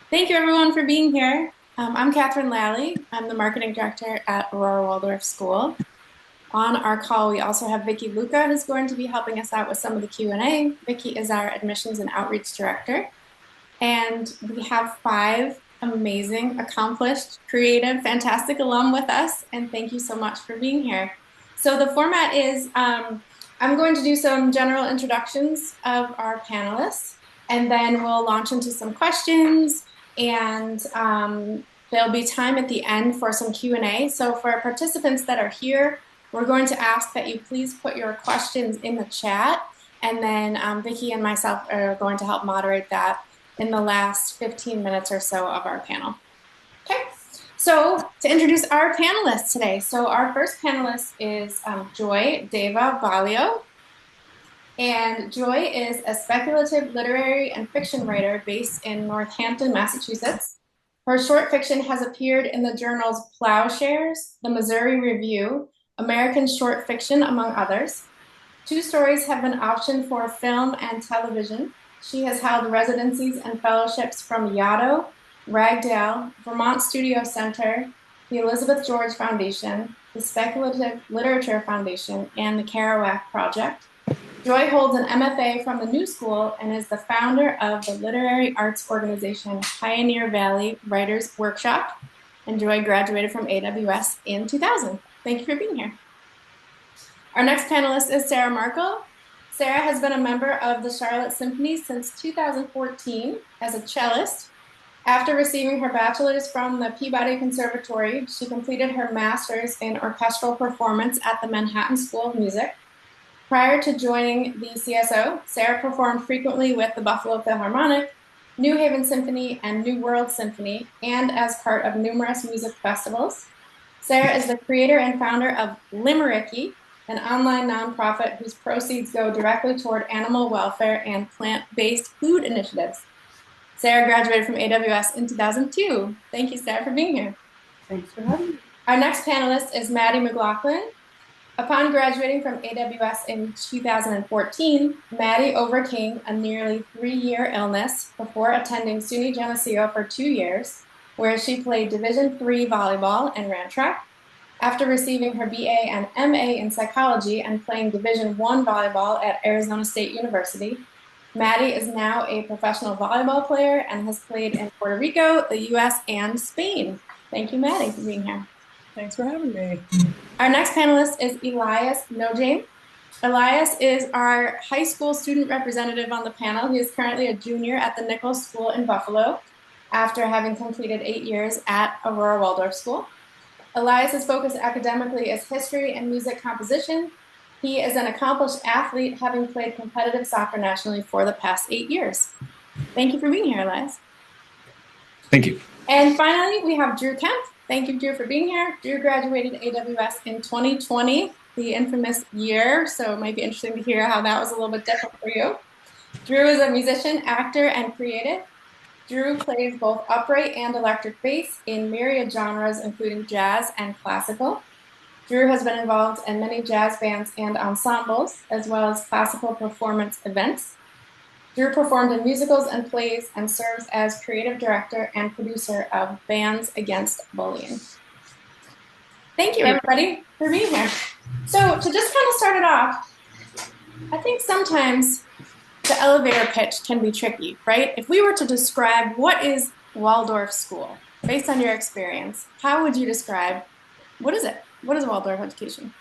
Thank you everyone for being here. I'm Catherine Lally. I'm the marketing director at Aurora Waldorf School. On our call, we also have Vicki Luca, who's going to be helping us out with some of the Q&A. Vicki is our admissions and outreach director. And we have five amazing, accomplished, creative, fantastic alum with us. And thank you so much for being here. So the format is I'm going to do some general introductions of our panelists, and then we'll launch into some questions, and there'll be time at the end for some Q&A. So for participants that are here, we're going to ask that you please put your questions in the chat, and then Vicki and myself are going to help moderate that in the last 15 minutes or so of our panel. Okay, so to introduce our panelists today. So our first panelist is Joy Deva Balio. And Joy is a speculative literary and fiction writer based in Northampton, Massachusetts. Her short fiction has appeared in the journals Plowshares, the Missouri Review, American Short Fiction, among others. Two stories have been optioned for film and television. She has held residencies and fellowships from Yaddo, Ragdale, Vermont Studio Center, the Elizabeth George Foundation, the Speculative Literature Foundation, and the Kerouac Project. Joy holds an MFA from the New School and is the founder of the literary arts organization Pioneer Valley Writers Workshop. And Joy graduated from AWS in 2000. Thank you for being here. Our next panelist is Sarah Markle. Sarah has been a member of the Charlotte Symphony since 2014 as a cellist. After receiving her bachelor's from the Peabody Conservatory, she completed her master's in orchestral performance at the Manhattan School of Music. Prior to joining the CSO, Sarah performed frequently with the Buffalo Philharmonic, New Haven Symphony, and New World Symphony, and as part of numerous music festivals. Sarah is the creator and founder of Limericky, an online nonprofit whose proceeds go directly toward animal welfare and plant-based food initiatives. Sarah graduated from AWS in 2002. Thank you, Sarah, for being here. Thanks for having me. Our next panelist is Maddie McLaughlin. Upon graduating from AWS in 2014, Maddie overcame a nearly 3-year illness before attending SUNY Geneseo for 2 years, where she played Division III volleyball and ran track. After receiving her BA and MA in psychology and playing Division I volleyball at Arizona State University, Maddie is now a professional volleyball player and has played in Puerto Rico, the US, and Spain. Thank you, Maddie, for being here. Thanks for having me. Our next panelist is Elias Nojame. Elias is our high school student representative on the panel. He is currently a junior at the Nichols School in Buffalo after having completed 8 years at Aurora Waldorf School. Elias's focus academically is history and music composition. He is an accomplished athlete, having played competitive soccer nationally for the past 8 years. Thank you for being here, Elias. Thank you. And finally, we have Drew Kemp. Thank you, Drew, for being here. Drew graduated AWS in 2020, the infamous year, so it might be interesting to hear how that was a little bit different for you. Drew is a musician, actor, and creative. Drew plays both upright and electric bass in myriad genres, including jazz and classical. Drew has been involved in many jazz bands and ensembles, as well as classical performance events. Drew performed in musicals and plays and serves as creative director and producer of Bands Against Bullying. Thank you, everybody, for being here. So to just kind of start it off, I think sometimes the elevator pitch can be tricky, right? If we were to describe what is Waldorf School, based on your experience, how would you describe, what is it? What is Waldorf education?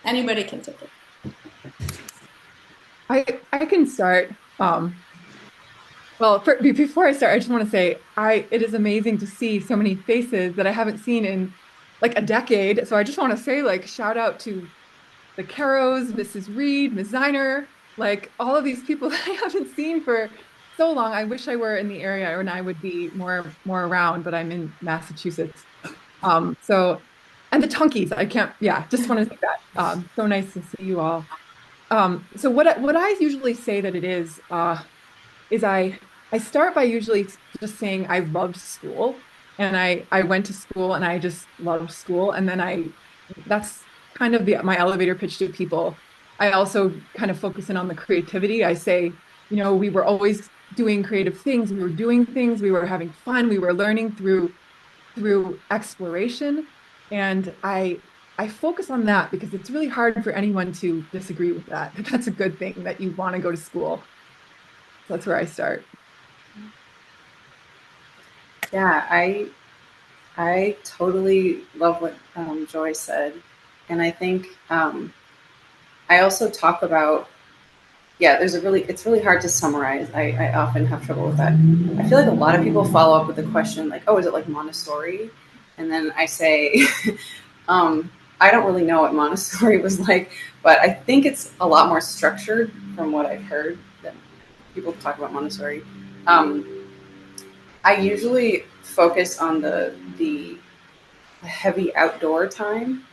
Anybody can take it. I can start. Before I start, I just want to say it is amazing to see so many faces that I haven't seen in like a decade. So I just want to say, like, shout out to the Caros, Mrs. Reed, Ms. Ziner, like all of these people that I haven't seen for so long. I wish I were in the area and I would be more around, but I'm in Massachusetts. And the Tunkies, just want to say that. So nice to see you all. So what I usually say that it is I start by usually just saying I loved school, and I went to school and I just loved school, and then that's kind of my elevator pitch to people. I also kind of focus in on the creativity. I say, we were always doing creative things, we were doing things, we were having fun, we were learning through exploration. And I focus on that because it's really hard for anyone to disagree with that. That's a good thing that you want to go to school. So that's where I start. Yeah, I totally love what Joy said, and I think I also talk about yeah. It's really hard to summarize. I often have trouble with that. I feel like a lot of people follow up with the question like, oh, is it like Montessori? And then I say, I don't really know what Montessori was like, but I think it's a lot more structured from what I've heard that people talk about Montessori. Um, I usually focus on the heavy outdoor time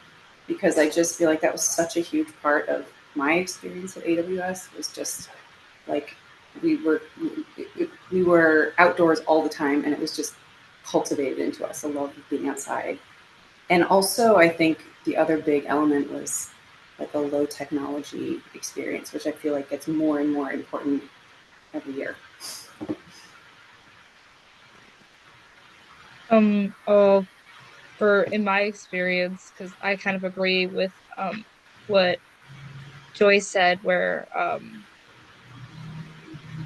because I just feel like that was such a huge part of my experience at AWS was just like we were we were outdoors all the time and it was just cultivated into us a love of being outside. And also I think the other big element was like a low technology experience, which I feel like gets more and more important every year. Oh, for in my experience, because I kind of agree with what Joyce said, where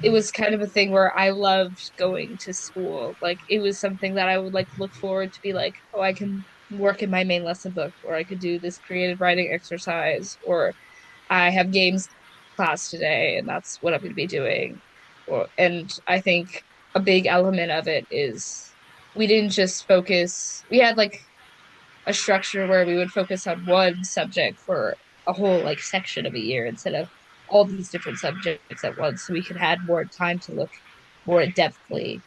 it was kind of a thing where I loved going to school. Like it was something that I would like look forward to be like, oh, I can work in my main lesson book, or I could do this creative writing exercise, or I have games class today, and that's what I'm going to be doing. Or and I think a big element of it is we didn't just focus. We had like a structure where we would focus on one subject for a whole like section of a year instead of all these different subjects at once, so we could have more time to look more in-depthly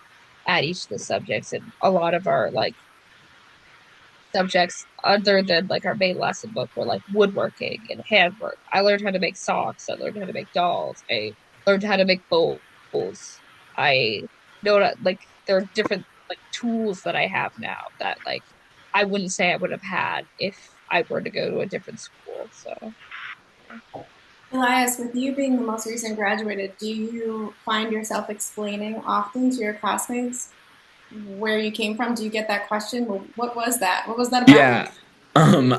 at each of the subjects. And a lot of our like subjects other than like our main lesson book were like woodworking and handwork. I learned how to make socks. I learned how to make dolls. I learned how to make bowls. I know that like there are different like tools that I have now that like I wouldn't say I would have had if I were to go to a different school. So Elias, with you being the most recent graduated, do you find yourself explaining often to your classmates where you came from? Do you get that question? Well, what was that? What was that about? Yeah,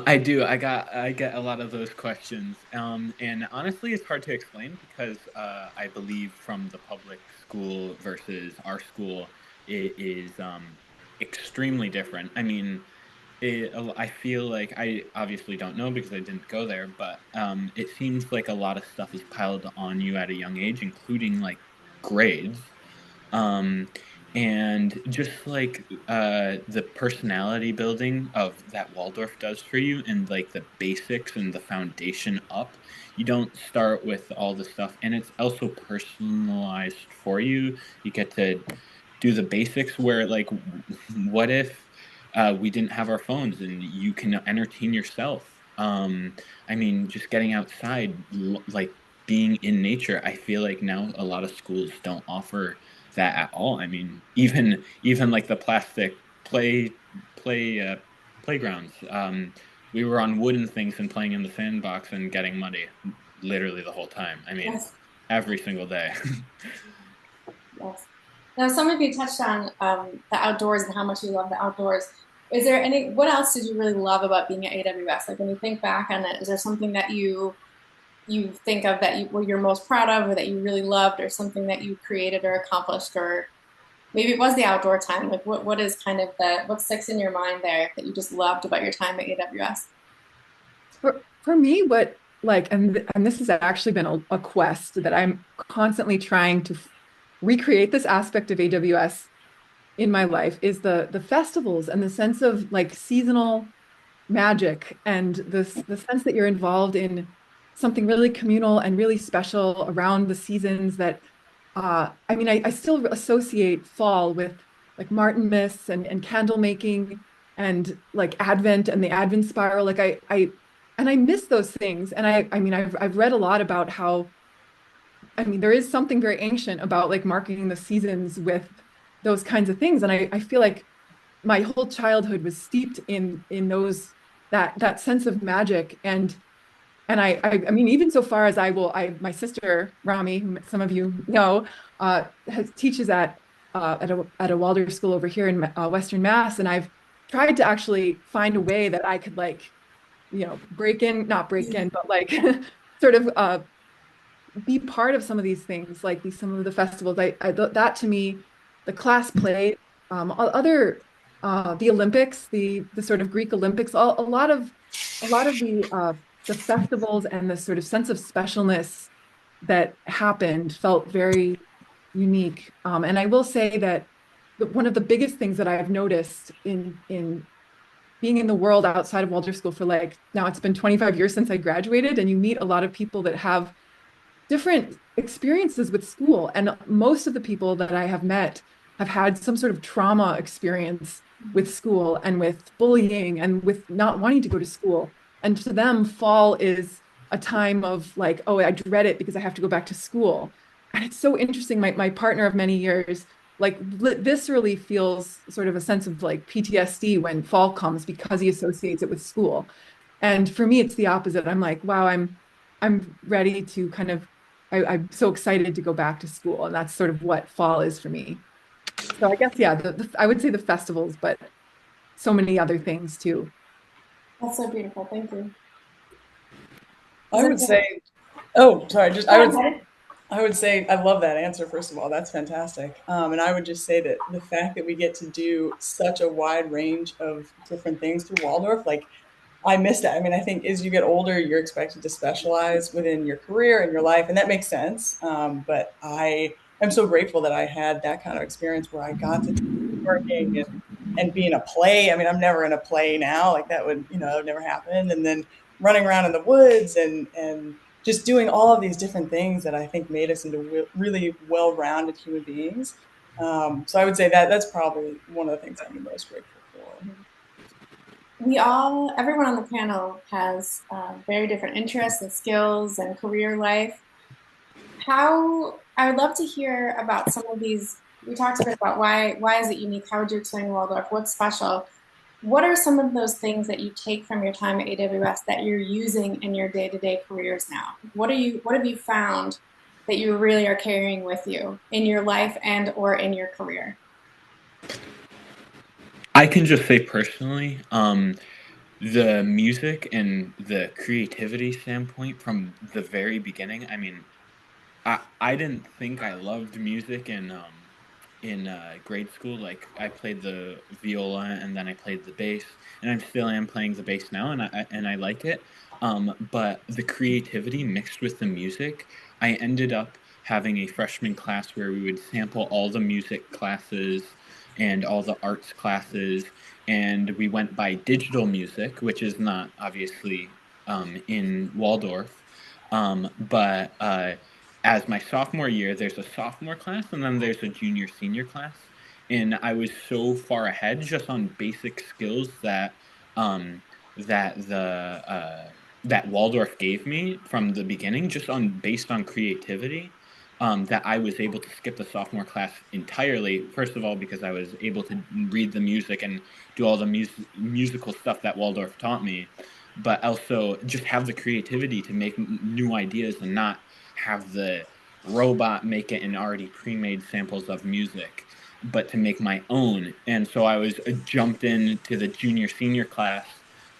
I do. I get a lot of those questions. And honestly, it's hard to explain because I believe from the public school versus our school, it is extremely different. I mean, I feel like I obviously don't know because I didn't go there, but it seems like a lot of stuff is piled on you at a young age, including like grades. Um, and just like the personality building of that Waldorf does for you, and like the basics and the foundation up, you don't start with all the stuff, and it's also personalized for you. You get to do the basics where, like, what if we didn't have our phones and you can entertain yourself? I mean, just getting outside, like being in nature. I feel like now a lot of schools don't offer that at all. I mean, even like the plastic play playgrounds. We were on wooden things and playing in the sandbox and getting muddy, literally the whole time. I mean, Yes, every single day. yes. Now, some of you touched on the outdoors and how much you love the outdoors. Is there what else did you really love about being at AWS? Like when you think back on it, is there something that you think of that you're most proud of or that you really loved or something that you created or accomplished or maybe it was the outdoor time. Like what is kind of what sticks in your mind there that you just loved about your time at AWS? For me, what like, and this has actually been a quest that I'm constantly trying to recreate this aspect of AWS in my life is the festivals and the sense of like seasonal magic and the sense that you're involved in something really communal and really special around the seasons that I mean I still associate fall with like Martin Miss and candle making and like Advent and the Advent spiral like I miss those things and I mean I've read a lot about how I mean there is something very ancient about like marking the seasons with those kinds of things and I feel like my whole childhood was steeped in those that sense of magic and And I mean, even so far as my sister Rami, who some of you know, teaches at a Waldorf school over here in Western Mass, and I've tried to actually find a way that I could like, not break in, but like sort of be part of some of these things, like some of the festivals. That to me, the class play, other the Olympics, the sort of Greek Olympics, a lot of the festivals and the sort of sense of specialness that happened felt very unique. And I will say that one of the biggest things that I've noticed in being in the world outside of Waldorf School for like now it's been 25 years since I graduated, and you meet a lot of people that have different experiences with school. And most of the people that I have met have had some sort of trauma experience with school and with bullying and with not wanting to go to school. And to them, fall is a time of like, oh, I dread it because I have to go back to school. And it's so interesting. My partner of many years, like viscerally feels sort of a sense of like PTSD when fall comes because he associates it with school. And for me, it's the opposite. I'm like, wow, I'm ready to kind of I'm so excited to go back to school, and that's sort of what fall is for me. So I guess yeah, I would say the festivals, but so many other things too. That's so beautiful. Thank you. I Is would it? say, oh, sorry, Go ahead. I would say I love that answer. First of all, that's fantastic. And I would just say that the fact that we get to do such a wide range of different things through Waldorf, like I missed it. I mean, I think as you get older, you're expected to specialize within your career and your life, and that makes sense. But I am so grateful that I had that kind of experience where I got to do working and be in a play. I mean, I'm never in a play now. Like that would, that would never happen. And then running around in the woods and just doing all of these different things that I think made us into really well-rounded human beings. So I would say that that's probably one of the things I'm the most grateful for. Everyone on the panel has very different interests and skills and career life. I would love to hear about some of these. We talked a bit about why is it unique? How would you explain Waldorf? What's special? What are some of those things that you take from your time at AWS that you're using in your day-to-day careers now? What have you found that you really are carrying with you in your life and or in your career? I can just say personally, the music and the creativity standpoint from the very beginning. I mean, I didn't think I loved music in grade school. Like I played the viola and then I played the bass, and I still am playing the bass now, and I like it. But the creativity mixed with the music, I ended up having a freshman class where we would sample all the music classes and all the arts classes, and we went by digital music, which is not obviously in Waldorf, but as my sophomore year, there's a sophomore class and then there's a junior senior class. And I was so far ahead just on basic skills um, that that Waldorf gave me from the beginning, just on based on creativity. That I was able to skip the sophomore class entirely. First of all, because I was able to read the music and do all the musical stuff that Waldorf taught me, but also just have the creativity to make new ideas and not have the robot make it in already pre-made samples of music, but to make my own. And so I was jumped into the junior senior class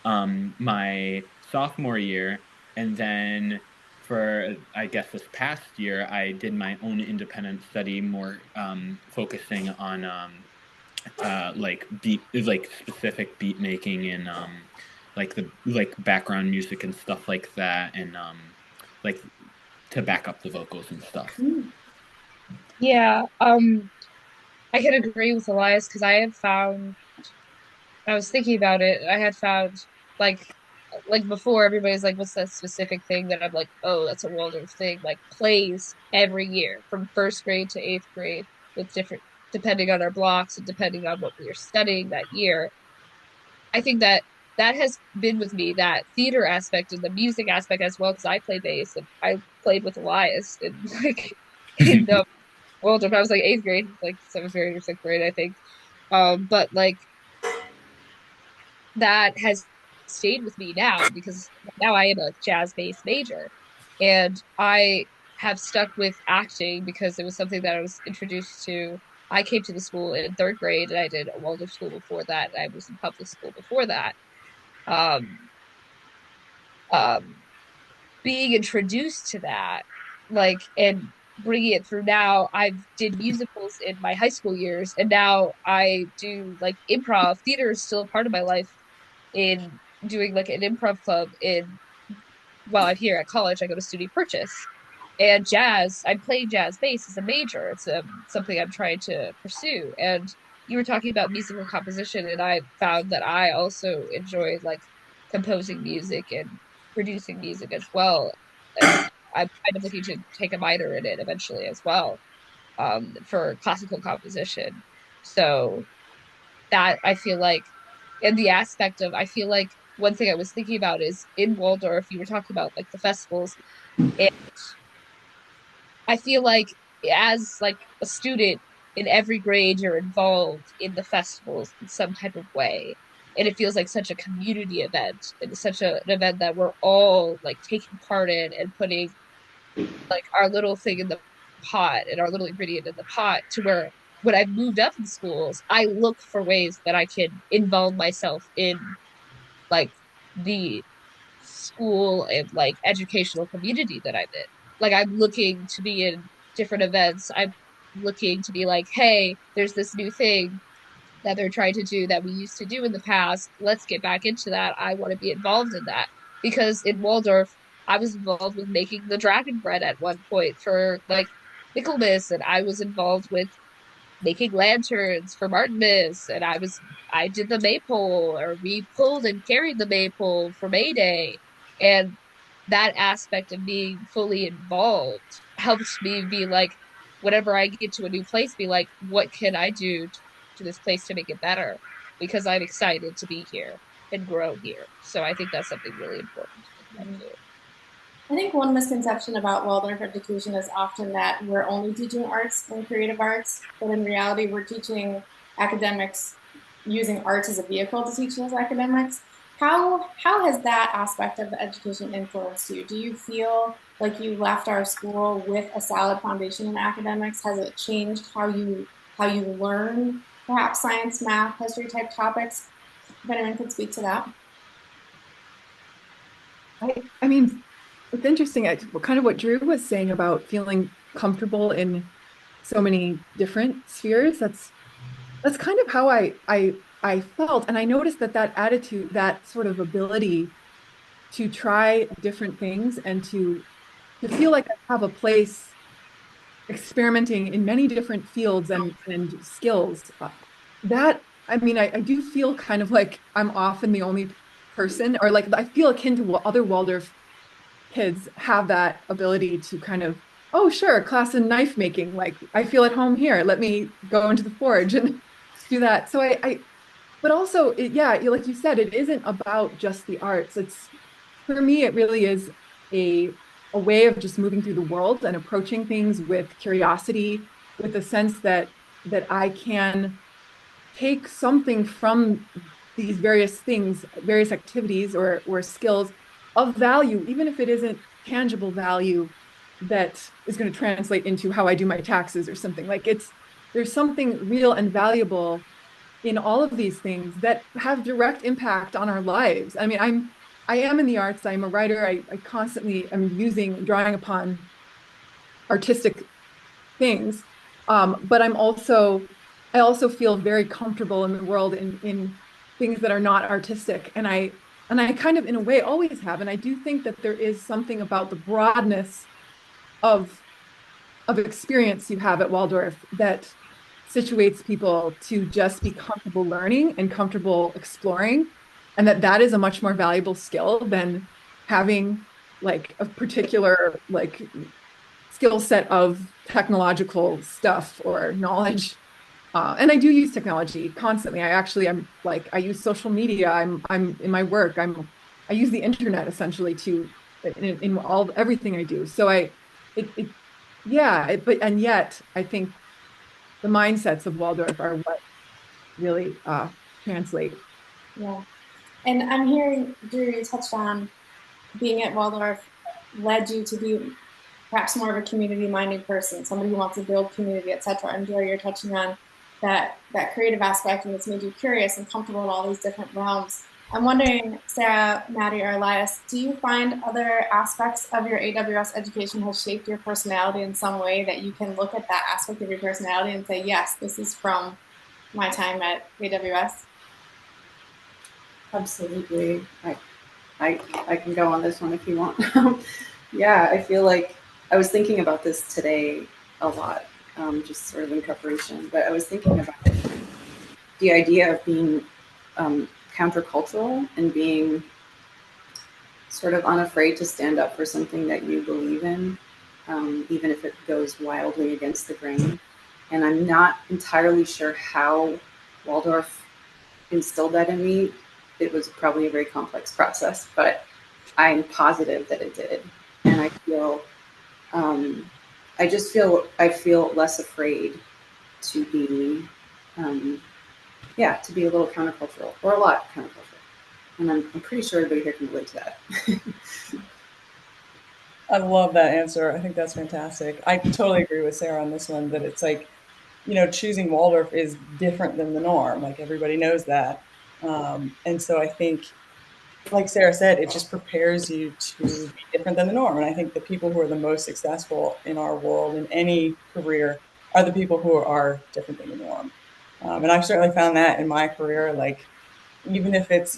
my sophomore year, and then for I guess this past year I did my own independent study, more focusing on like specific beat making and like background music and stuff like that, and like to back up the vocals and stuff. Yeah, I can agree with Elias because I had found, I was thinking about it, I had found like like before everybody's like, what's that specific thing that I'm like, oh, that's a Waldorf thing, like plays every year from first grade to eighth grade with different depending on our blocks and depending on what we are studying that year. I think that that has been with me, that theater aspect and the music aspect as well, because I play bass and I played with Elias and like in the Waldorf. I was like eighth grade, like seventh grade or sixth grade, I think. But like that has stayed with me now because now I am a jazz-based major. And I have stuck with acting because it was something that I was introduced to. I came to the school in third grade and I did a Waldorf school before that. And I was in public school before that. Um, um, Being introduced to that, like, and bringing it through now, I did musicals in my high school years, and now I do like improv. Theater is still a part of my life in doing like an improv club in while I'm here at college, I go to Studi Purchase. And jazz, I'm playing jazz bass as a major. It's something I'm trying to pursue. And you were talking about musical composition, and I found that I also enjoy like composing music and producing music as well. And I'm kind of looking to take a minor in it eventually as well, for classical composition. So that I feel like, in the aspect of, I feel like one thing I was thinking about is in Waldorf, you were talking about like the festivals, and I feel like as like a student in every grade, you're involved in the festivals in some type of way. And it feels like such a community event. It's such an event that we're all like taking part in and putting like our little thing in the pot and our little ingredient in the pot, to where when I've moved up in schools, I look for ways that I can involve myself in like the school and like educational community that I'm in. Like I'm looking to be in different events. I'm looking to be like, hey, there's this new thing that they're trying to do that we used to do in the past. Let's get back into that. I want to be involved in that. Because in Waldorf, I was involved with making the dragon bread at one point for like Michaelmas, and I was involved with making lanterns for Martinmas, and I did the maypole, or we pulled and carried the maypole for May Day. And that aspect of being fully involved helps me be like, whenever I get to a new place, be like, what can I do to this place to make it better? Because I'm excited to be here and grow here. So I think that's something really important to think about Mhm. too. I think one misconception about Waldorf education is often that we're only teaching arts and creative arts, but in reality, we're teaching academics using arts as a vehicle to teach those academics. How has that aspect of the education influenced you? Do you feel like you left our school with a solid foundation in academics? Has it changed how you learn perhaps science, math, history type topics? If anyone could speak to that. I mean, it's interesting. Kind of what Drew was saying about feeling comfortable in so many different spheres. That's kind of how I felt, and I noticed that that attitude, that sort of ability to try different things and to feel like I have a place experimenting in many different fields and skills. That I mean, I do feel kind of like I'm often the only person, or like I feel akin to what other Waldorf kids have that ability to kind of, oh, sure, class in knife making. Like I feel at home here. Let me go into the forge and do that. So but also, yeah, like you said, it isn't about just the arts. It's for me, it really is a a way of just moving through the world and approaching things with curiosity, with a sense that I can take something from these various things, various activities or skills of value, even if it isn't tangible value that is going to translate into how I do my taxes or something. Like there's something real and valuable in all of these things that have direct impact on our lives. I mean, I am in the arts. I'm a writer. I constantly am drawing upon artistic things. But I also feel very comfortable in the world in things that are not artistic. And I kind of, in a way, always have. And I do think that there is something about the broadness of experience you have at Waldorf that situates people to just be comfortable learning and comfortable exploring, and that is a much more valuable skill than having like a particular like skill set of technological stuff or knowledge. And I do use technology constantly. I'm like I use social media. I'm in my work. I use the internet essentially to in all everything I do. So it yeah, but and yet I think the mindsets of Waldorf are what really translate. Yeah. And I'm hearing, Drew, you touched on being at Waldorf led you to be perhaps more of a community-minded person, somebody who wants to build community, etc. And Joy, you're touching on that creative aspect, and it's made you curious and comfortable in all these different realms. I'm wondering, Sarah, Maddie, or Elias, do you find other aspects of your AWS education has shaped your personality in some way that you can look at that aspect of your personality and say, yes, this is from my time at AWS? Absolutely. I can go on this one if you want. Yeah, I feel like I was thinking about this today a lot, just sort of in preparation. But I was thinking about the idea of being countercultural and being sort of unafraid to stand up for something that you believe in, even if it goes wildly against the grain. And I'm not entirely sure how Waldorf instilled that in me. It was probably a very complex process, but I'm positive that it did. And um, I feel less afraid to be, um, yeah, to be a little countercultural or a lot countercultural. And I'm pretty sure everybody here can relate to that. I love that answer. I think that's fantastic. I totally agree with Sarah on this one that it's like, choosing Waldorf is different than the norm. Like everybody knows that. And so I think, like Sarah said, it just prepares you to be different than the norm. And I think the people who are the most successful in our world in any career are the people who are different than the norm. And I've certainly found that in my career, like even if it's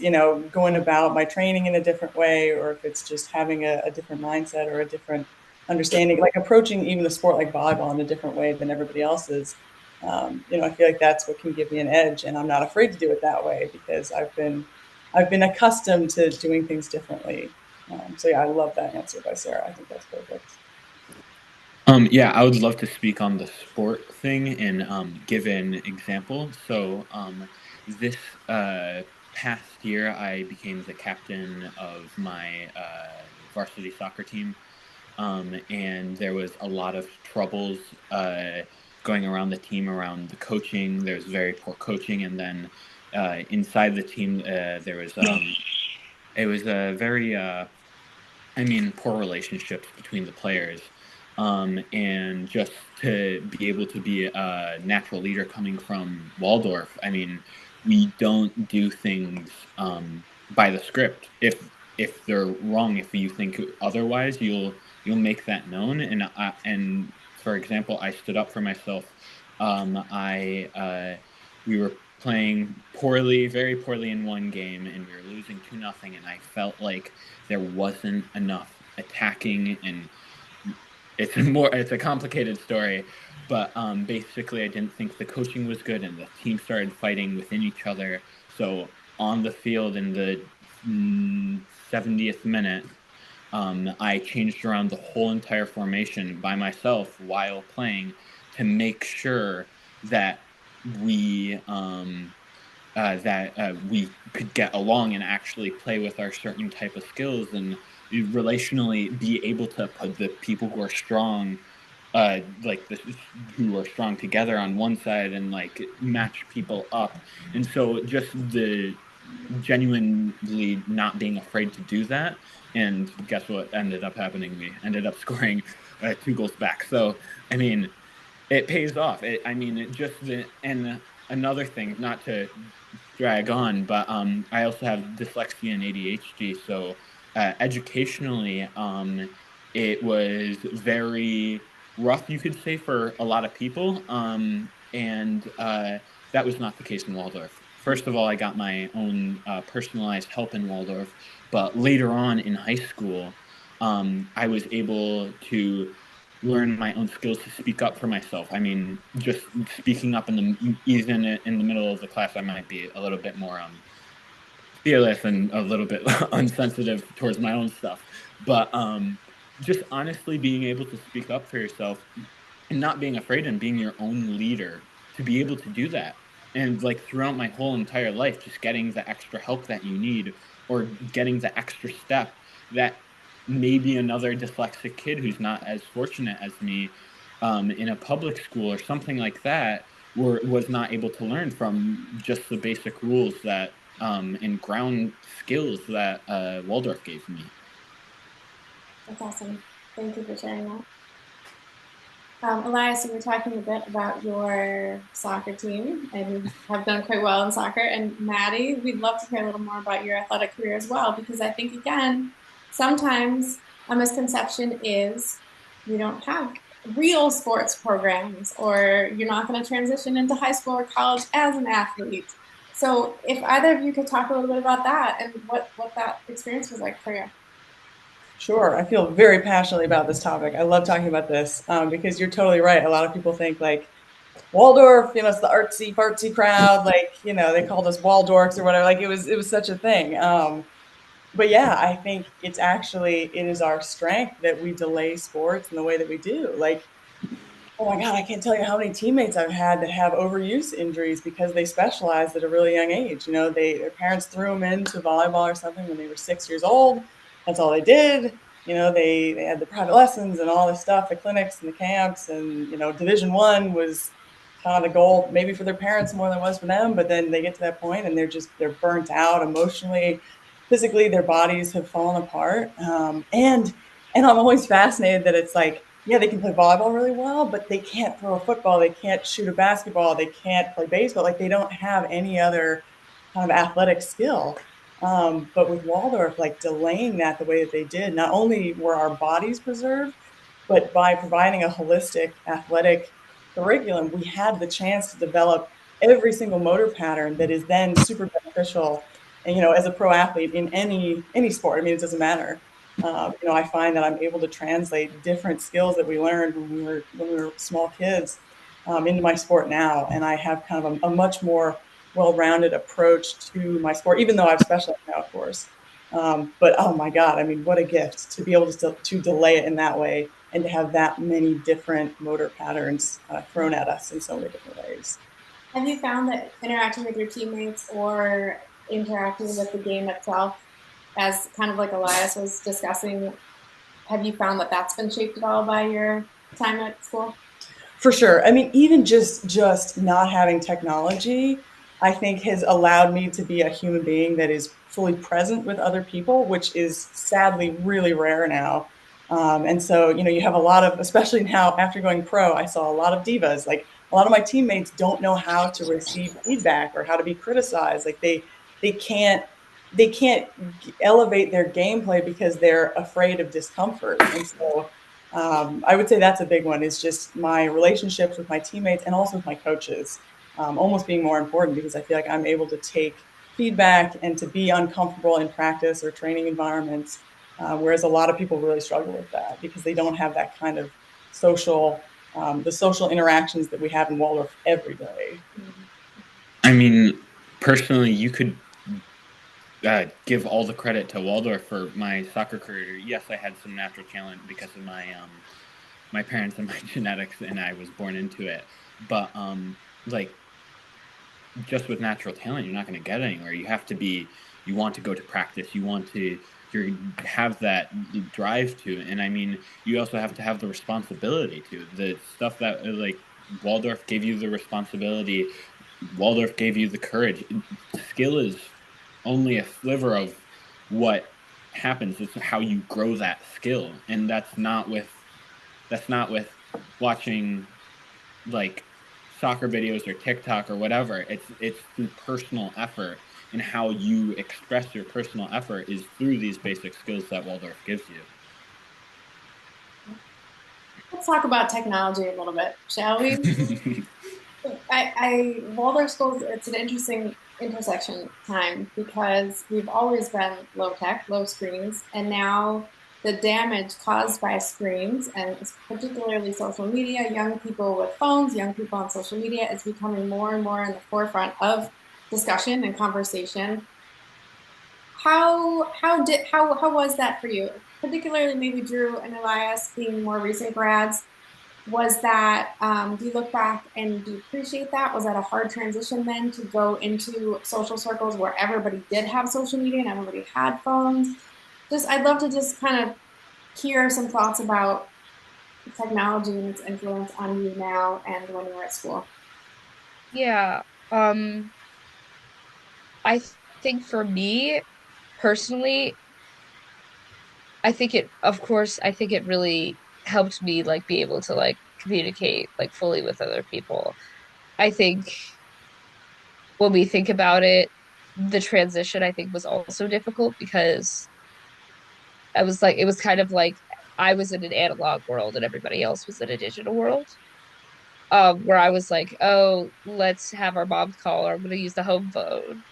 going about my training in a different way, or if it's just having a different mindset or a different understanding, like approaching even a sport like volleyball in a different way than everybody else is. I feel like that's what can give me an edge, and I'm not afraid to do it that way because I've been accustomed to doing things differently. So yeah, I love that answer by Sarah. I think that's perfect. Yeah, I would love to speak on the sport thing and give an example. So, this past year, I became the captain of my varsity soccer team, and there was a lot of troubles going around the team around the coaching. There was very poor coaching, and then inside the team, there was it was a very poor relationships between the players. And just to be able to be a natural leader coming from Waldorf, we don't do things by the script. If they're wrong, if you think otherwise, you'll make that known. And for example, I stood up for myself. I We were playing poorly, very poorly in one game, and we were losing 2-0. And I felt like there wasn't enough attacking, and it's a complicated story, but basically I didn't think the coaching was good, and the team started fighting within each other. So on the field in the 70th minute, I changed around the whole entire formation by myself while playing to make sure that we we could get along and actually play with our certain type of skills, and relationally be able to put the people who are strong, like the who are strong together on one side, and like match people up. And so just the genuinely not being afraid to do that. And guess what ended up happening? We ended up scoring 2 goals back. So I mean, it pays off. It just and another thing, not to drag on, but I also have dyslexia and ADHD. So educationally, it was very rough, you could say, for a lot of people. And That was not the case in Waldorf. First of all, I got my own personalized help in Waldorf, but later on in high school, I was able to learn my own skills to speak up for myself. Just speaking up even in the middle of the class, I might be a little bit more fearless and a little bit unsensitive towards my own stuff. But just honestly being able to speak up for yourself and not being afraid and being your own leader to be able to do that. And like throughout my whole entire life, just getting the extra help that you need, or getting the extra step that maybe another dyslexic kid who's not as fortunate as me in a public school or something like that was not able to learn from just the basic rules that and ground skills that Waldorf gave me. That's awesome. Thank you for sharing that. Elias, you were talking a bit about your soccer team and you have done quite well in soccer. And Maddie, we'd love to hear a little more about your athletic career as well, because I think, again, sometimes a misconception is you don't have real sports programs or you're not going to transition into high school or college as an athlete. So if either of you could talk a little bit about that and what that experience was like for you. Sure. I feel very passionately about this topic. I love talking about this because you're totally right. A lot of people think like Waldorf, it's the artsy fartsy crowd. Like, they called us Waldorfs or whatever. Like it was such a thing. But yeah, I think it is our strength that we delay sports in the way that we do. Like, oh my God, I can't tell you how many teammates I've had that have overuse injuries because they specialized at a really young age. Their parents threw them into volleyball or something when they were 6 years old. That's all they did. They had the private lessons and all this stuff, the clinics and the camps, and Division One was kind of the goal, maybe for their parents more than it was for them. But then they get to that point and they're burnt out emotionally, physically. Their bodies have fallen apart, and I'm always fascinated that it's like, yeah, they can play volleyball really well, but they can't throw a football, they can't shoot a basketball, they can't play baseball. Like they don't have any other kind of athletic skill. But with Waldorf, like delaying that the way that they did, not only were our bodies preserved, but by providing a holistic athletic curriculum, we had the chance to develop every single motor pattern that is then super beneficial. And as a pro athlete in any sport, I mean, it doesn't matter. I find that I'm able to translate different skills that we learned when we were small kids into my sport now, and I have kind of a much more well-rounded approach to my sport, even though I've specialized now, of course. But oh my God, I mean, what a gift to be able to delay it in that way and to have that many different motor patterns thrown at us in so many different ways. Have you found that interacting with your teammates or interacting with the game itself, as kind of like Elias was discussing, have you found that that's been shaped at all by your time at school? For sure. I mean, even just not having technology, I think has allowed me to be a human being that is fully present with other people, which is sadly really rare now. And so, you have a lot of, especially now after going pro, I saw a lot of divas. Like a lot of my teammates don't know how to receive feedback or how to be criticized. Like they can't they can't elevate their gameplay because they're afraid of discomfort. And so I would say that's a big one, is just my relationships with my teammates and also with my coaches, almost being more important because I feel like I'm able to take feedback and to be uncomfortable in practice or training environments, whereas a lot of people really struggle with that because they don't have that kind of the social interactions that we have in Waldorf every day. I mean, personally, you could give all the credit to Waldorf for my soccer career. Yes, I had some natural talent because of my parents and my genetics, and I was born into it. But like just with natural talent, you're not going to get anywhere. You want to go to practice. You have that drive to, and I mean, you also have to have the responsibility to the stuff that like Waldorf gave you the responsibility. Waldorf gave you the courage. Skill is only a sliver of what happens. It's how you grow that skill, and that's not with watching like soccer videos or TikTok or whatever. It's through personal effort, and how you express your personal effort is through these basic skills that Waldorf gives you. Let's talk about technology a little bit, shall we? Waldorf schools, it's an interesting intersection time because we've always been low tech, low screens, and now the damage caused by screens and particularly social media, young people with phones, young people on social media is becoming more and more in the forefront of discussion and conversation. How was that for you? Particularly maybe Drew and Elias being more recent grads, was that, do you look back and do you appreciate that? Was that a hard transition then to go into social circles where everybody did have social media and everybody had phones? I'd love to just kind of hear some thoughts about technology and its influence on you now and when you were at school. Yeah. I think for me personally, I think it really helped me like be able to like communicate like fully with other people. I think when we think about it, the transition I think was also difficult because I was like, it was kind of like I was in an analog world and everybody else was in a digital world. Where I was like, oh, let's have our moms call, or I'm gonna use the home phone.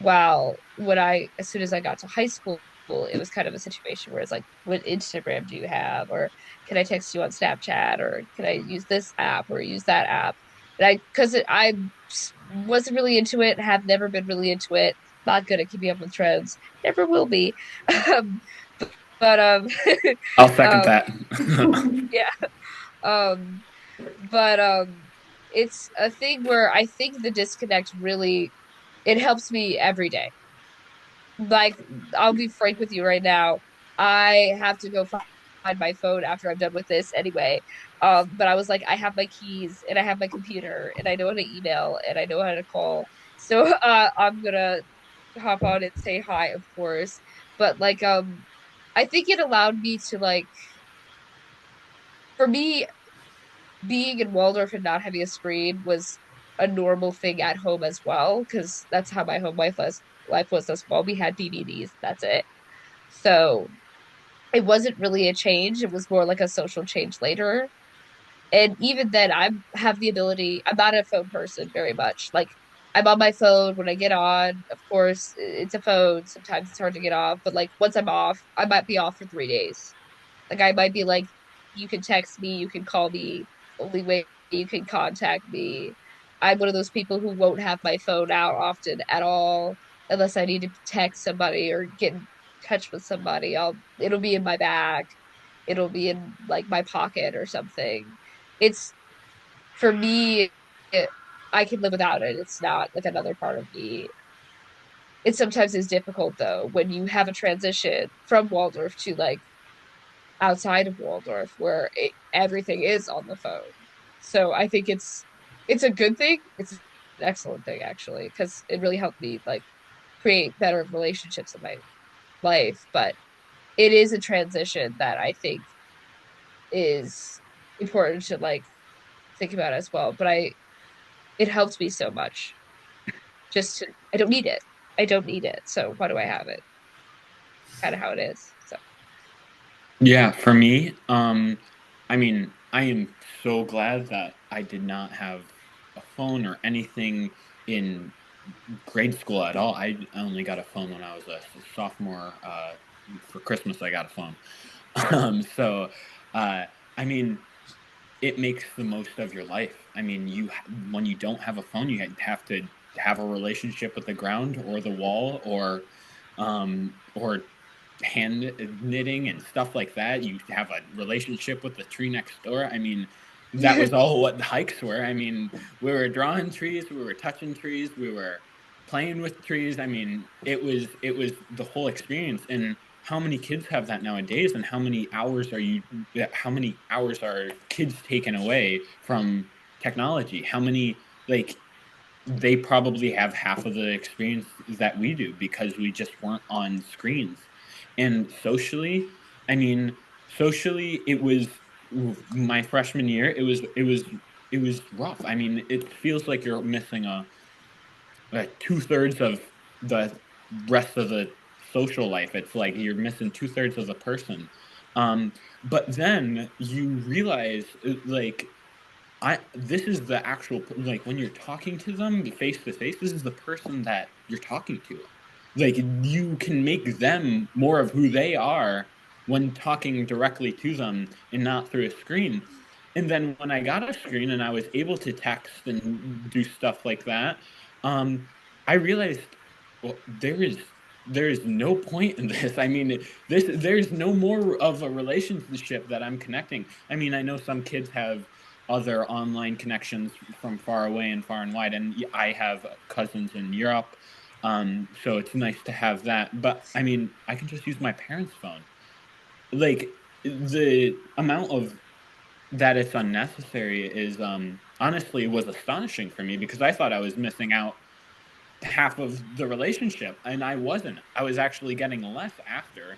Wow. As soon as I got to high school, it was kind of a situation where it's like, what Instagram do you have? Or can I text you on Snapchat? Or can I use this app or use that app? I wasn't really into it, have never been really into it, not good at keeping up with trends, never will be. Um, but I'll second um, that. yeah. Um, but it's a thing where I think the disconnect really it helps me every day. Like, I'll be frank with you right now. I have to go find my phone after I'm done with this anyway. But I was like, I have my keys and I have my computer and I know how to email and I know how to call. So I'm gonna hop on and say hi, of course. But I think it allowed me to like for me, being in Waldorf and not having a screen was a normal thing at home as well, because that's how my home life was as well. We had DVDs, that's it. So it wasn't really a change. It was more like a social change later. And even then, I'm not a phone person very much. Like, I'm on my phone when I get on. Of course, it's a phone. Sometimes it's hard to get off. But like, once I'm off, I might be off for 3 days. Like, I might be like, you can text me, you can call me, only way you can contact me. I'm one of those people who won't have my phone out often at all unless I need to text somebody or get in touch with somebody. It'll be in my bag. It'll be in like my pocket or something. It's for me, I can live without it. It's not like another part of me. It sometimes is difficult though when you have a transition from Waldorf to like outside of Waldorf where everything is on the phone. So I think it's a good thing. It's an excellent thing actually because it really helped me like create better relationships in my life. But it is a transition that I think is important to like think about as well. But I it helps me so much. I don't need it. I don't need it. So why do I have it? Kind of how it is. So Yeah, for me, I mean, I am so glad that I did not have a phone or anything in grade school at all. I only got a phone when I was a sophomore. For Christmas, I got a phone. So, uh, I mean, it makes the most of your life. I mean, when you don't have a phone, you have to have a relationship with the ground or the wall or hand knitting and stuff like that. You have a relationship with the tree next door. I mean, that was all what the hikes were. I mean, we were drawing trees, we were touching trees, we were playing with trees. I mean, it was the whole experience. And how many kids have that nowadays? And how many hours are kids taken away from technology? How many like they probably have half of the experience that we do because we just weren't on screens. And I mean, socially, it was my freshman year. It was rough. I mean, it feels like you're missing like 2/3 of the rest of the social life. It's like you're missing 2/3 of the person. Um, but then you realize, like, this is the actual like when you're talking to them face to face, this is the person that you're talking to. Like you can make them more of who they are when talking directly to them and not through a screen. And then when I got a screen and I was able to text and do stuff like that, um, I realized, well, there is no point in this. I mean, there's no more of a relationship that I'm connecting. I mean, I know some kids have other online connections from far away and far and wide, and I have cousins in Europe, so it's nice to have that. But I mean, I can just use my parents' phone. Like the amount of that it's unnecessary is honestly was astonishing for me because I thought I was missing out half of the relationship, and I wasn't. I was actually getting less after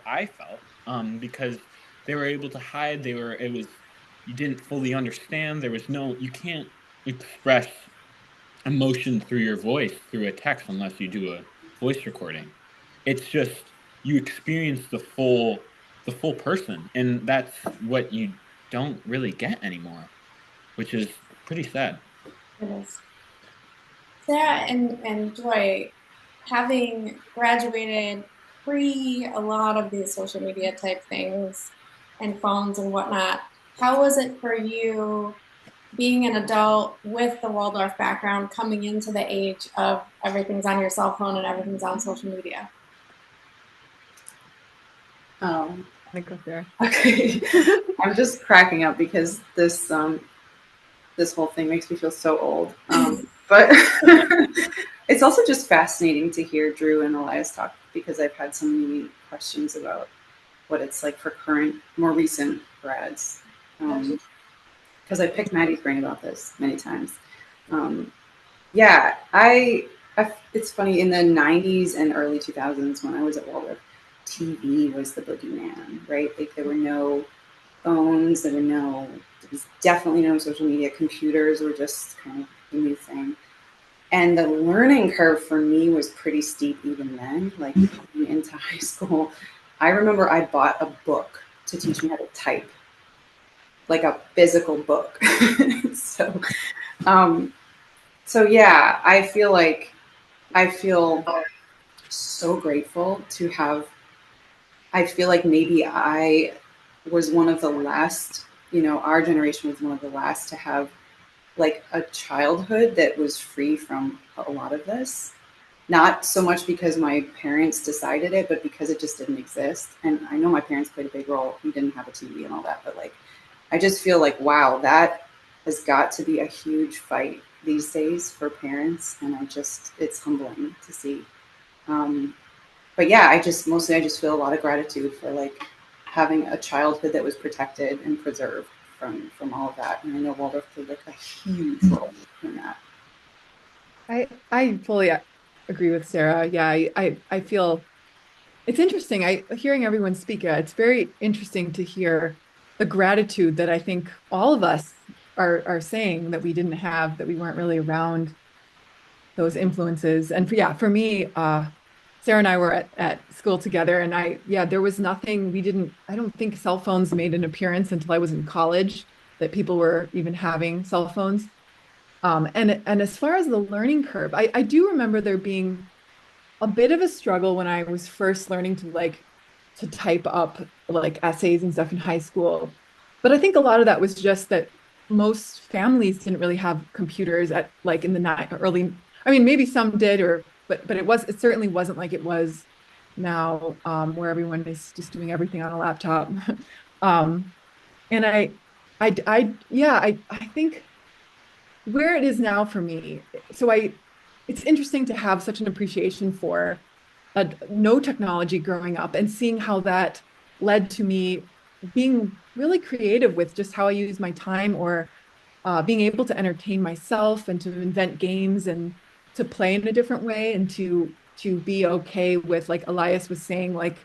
I felt, because they were able to hide. It was, you didn't fully understand. There was no, you can't express emotion through your voice through a text unless you do a voice recording. It's just, you experience the full person, and that's what you don't really get anymore, which is pretty sad. It is. Sarah and Joy, having graduated pre a lot of these social media type things and phones and whatnot, how was it for you being an adult with the Waldorf background coming into the age of everything's on your cell phone and everything's on social media? I go there. Okay. I'm just cracking up because this whole thing makes me feel so old. But it's also just fascinating to hear Drew and Elias talk, because I've had so many questions about what it's like for current, more recent grads. Because I picked Maddie's brain about this many times. Yeah, it's funny, in the 90s and early 2000s when I was at Waldorf, TV was the boogeyman, right? Like there were no phones, there was definitely no social media. Computers were just kind of a new thing. And the learning curve for me was pretty steep even then, like into high school. I remember I bought a book to teach me how to type, like a physical book. so, um, so yeah, I feel so grateful to have. I feel like maybe I was one of the last, our generation was one of the last to have like a childhood that was free from a lot of this. Not so much because my parents decided it, but because it just didn't exist. And I know my parents played a big role. We didn't have a TV and all that, but like, I just feel like, wow, that has got to be a huge fight these days for parents. And it's humbling to see. But yeah, I just feel a lot of gratitude for like having a childhood that was protected and preserved from all of that. And I know Waldorf played like a huge role in that. I fully agree with Sarah. Yeah, I feel it's interesting. Hearing everyone speak, it's very interesting to hear the gratitude that I think all of us are saying that we didn't have, that we weren't really around those influences. And for me, Sarah and I were at school together, and there was nothing, I don't think cell phones made an appearance until I was in college, that people were even having cell phones. And as far as the learning curve, I do remember there being a bit of a struggle when I was first learning to type up like essays and stuff in high school. But I think a lot of that was just that most families didn't really have computers at like in the early, I mean, maybe some did, but it certainly wasn't like it was now, where everyone is just doing everything on a laptop. um, and I think where it is now for me, it's interesting to have such an appreciation for no technology growing up and seeing how that led to me being really creative with just how I use my time, or being able to entertain myself and to invent games and to play in a different way, and to be okay with, like Elias was saying, like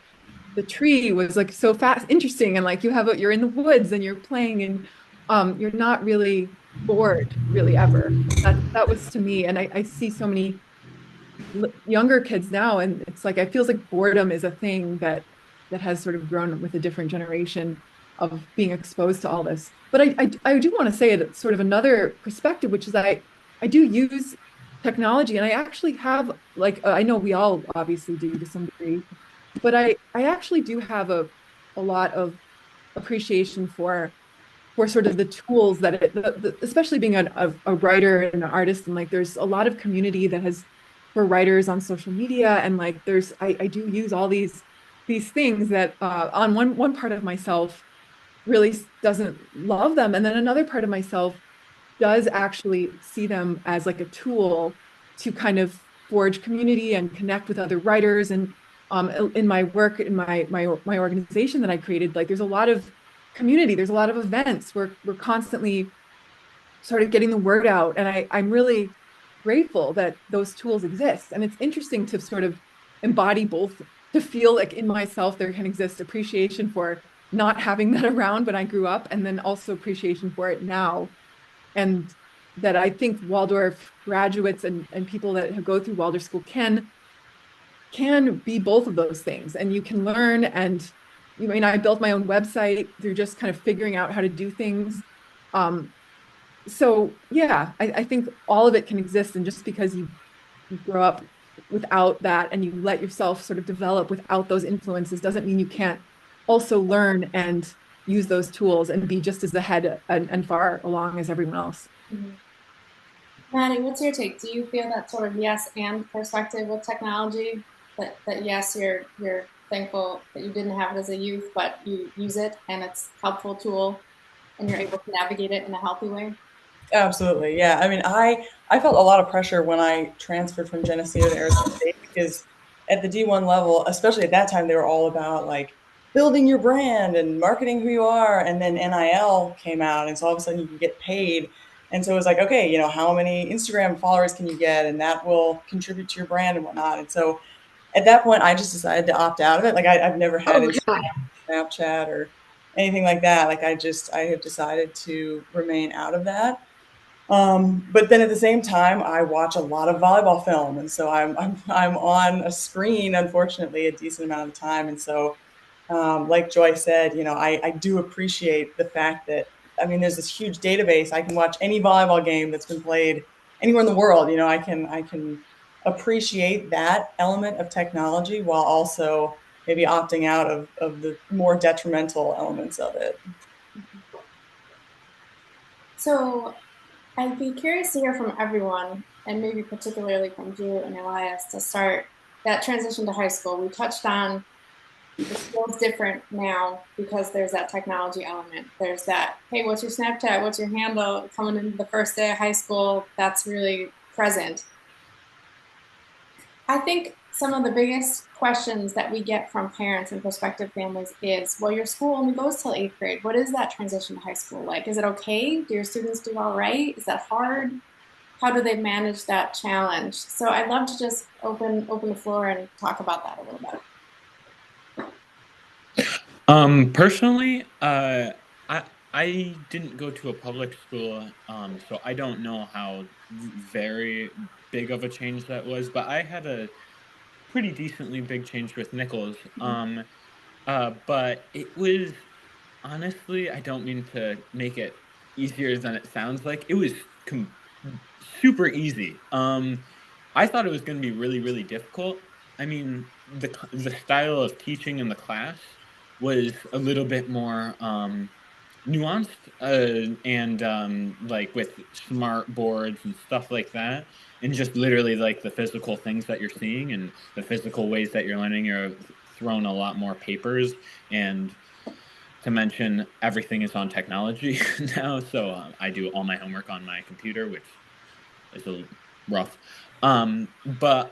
the tree was like so fast, interesting, and like you're in the woods and you're playing, and you're not really bored really ever. That was to me, and I see so many younger kids now, and it's like it feels like boredom is a thing that has sort of grown with a different generation of being exposed to all this. But I do want to say it sort of another perspective, which is I do use technology, and I actually have like I know we all obviously do to some degree, but I actually do have a lot of appreciation for sort of the tools that especially being a writer and an artist, and like there's a lot of community that has for writers on social media, and like I do use all these things that on one part of myself really doesn't love them, and then another part of myself does actually see them as like a tool to kind of forge community and connect with other writers. And in my work, in my organization that I created, like there's a lot of community, there's a lot of events, we're constantly sort of getting the word out, and I'm really grateful that those tools exist. And it's interesting to sort of embody both, to feel like in myself there can exist appreciation for not having that around when I grew up, and then also appreciation for it now. And that I think Waldorf graduates and people that go through Waldorf school can be both of those things. And you can learn, and you mean I built my own website through just kind of figuring out how to do things. So yeah, I think all of it can exist. And just because you grow up without that and you let yourself sort of develop without those influences doesn't mean you can't also learn and use those tools and be just as ahead and far along as everyone else. Mm-hmm. Maddie, what's your take? Do you feel that sort of yes and perspective with technology? That yes, you're thankful that you didn't have it as a youth, but you use it and it's a helpful tool and you're able to navigate it in a healthy way? Absolutely. Yeah. I mean, I felt a lot of pressure when I transferred from Geneseo to Arizona State because at the D1 level, especially at that time, they were all about like building your brand and marketing who you are. And then NIL came out. And so all of a sudden you can get paid. And so it was like, okay, how many Instagram followers can you get? And that will contribute to your brand and whatnot. And so at that point, I just decided to opt out of it. Like I've never had Oh, God. Snapchat or anything like that. Like I have decided to remain out of that. But then at the same time, I watch a lot of volleyball film, and so I'm on a screen, unfortunately, a decent amount of the time. And so, like Joy said, I do appreciate the fact that I mean, there's this huge database. I can watch any volleyball game that's been played anywhere in the world. I can appreciate that element of technology while also maybe opting out of the more detrimental elements of it. So I'd be curious to hear from everyone, and maybe particularly from Drew and Elias, to start that transition to high school. We touched on the school's different now because there's that technology element. There's that, hey, what's your Snapchat? What's your handle? Coming into the first day of high school, that's really present. I think some of the biggest questions that we get from parents and prospective families is, well, your school only goes till 8th grade. What is that transition to high school like? Is it okay? Do your students do all right? Is that hard? How do they manage that challenge? So I'd love to just open the floor and talk about that a little bit. Personally, I didn't go to a public school, so I don't know how very big of a change that was, but I had a pretty decently big change with Nichols. But it was honestly, I don't mean to make it easier than it sounds like. It was super easy. I thought it was going to be really, really difficult. I mean, the style of teaching in the class was a little bit more nuanced, and like with smart boards and stuff like that, and just literally like the physical things that you're seeing and the physical ways that you're learning. You're thrown a lot more papers, and to mention everything is on technology now. So I do all my homework on my computer, which is a rough. But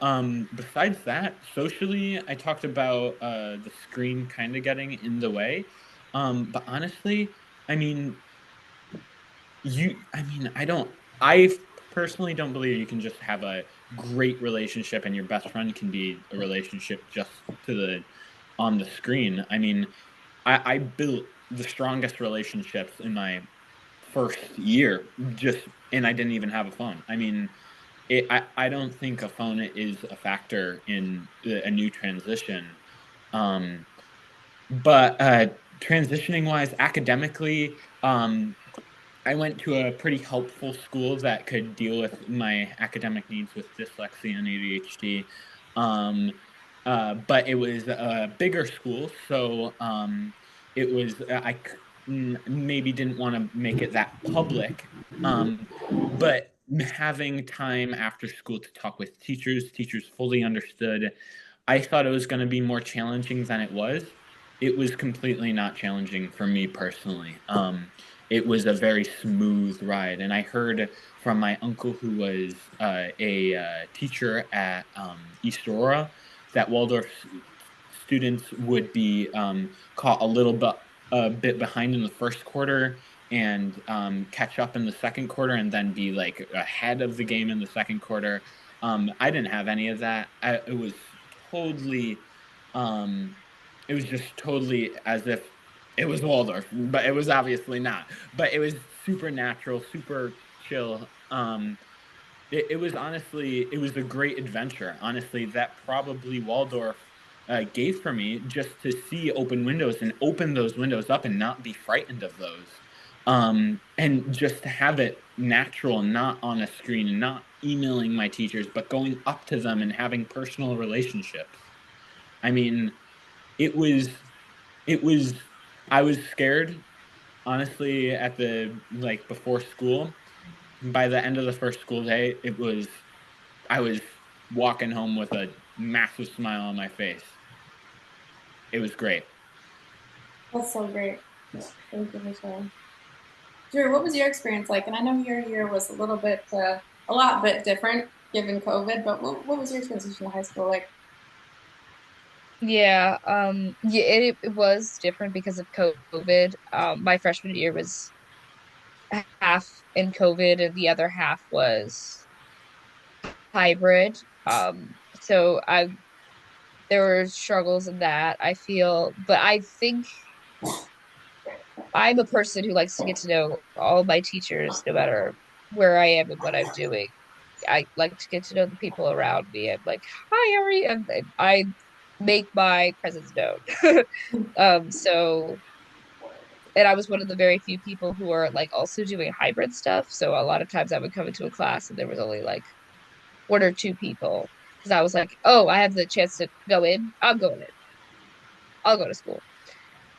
besides that, socially, I talked about the screen kind of getting in the way. But honestly, I mean, I personally don't believe you can just have a great relationship and your best friend can be a relationship just to the on the screen. I mean, I built the strongest relationships in my first year and I didn't even have a phone. I mean, I don't think a phone is a factor in a new transition. Um, but transitioning wise, academically, I went to a pretty helpful school that could deal with my academic needs with dyslexia and ADHD. Um, but it was a bigger school, so it was maybe didn't want to make it that public. But having time after school to talk with teachers fully understood. I thought it was going to be more challenging than it was. It was completely not challenging for me personally. It was a very smooth ride, and I heard from my uncle who was a teacher at East Aurora that Waldorf students would be caught a bit behind in the first quarter and catch up in the second quarter and then be like ahead of the game in the second quarter. I didn't have any of that. Totally, um, it was just totally as if it was Waldorf, but it was obviously not. But it was super natural, super chill. It was honestly, it was a great adventure. Honestly, that probably Waldorf gave for me just to see open windows and open those windows up and not be frightened of those. And just to have it natural, not on a screen, and not emailing my teachers, but going up to them and having personal relationships. I mean, it was, it was, I was scared, honestly, at the, like, before school. By the end of the first school day, I was walking home with a massive smile on my face. It was great. That's so great. Thank you for sharing. Drew, what was your experience like? And I know your year was a lot bit different given COVID, but what was your transition to high school like? Yeah, yeah, it was different because of COVID. My freshman year was half in COVID and the other half was hybrid. So there were struggles in that, I feel, but I think I'm a person who likes to get to know all my teachers, no matter where I am and what I'm doing. I like to get to know the people around me. I'm like, hi, how are you? And I make my presence known. So, and I was one of the very few people who are like also doing hybrid stuff. So a lot of times I would come into a class and there was only like one or two people because I was like, oh, I have the chance to go in. I'm going in. I'll go to school.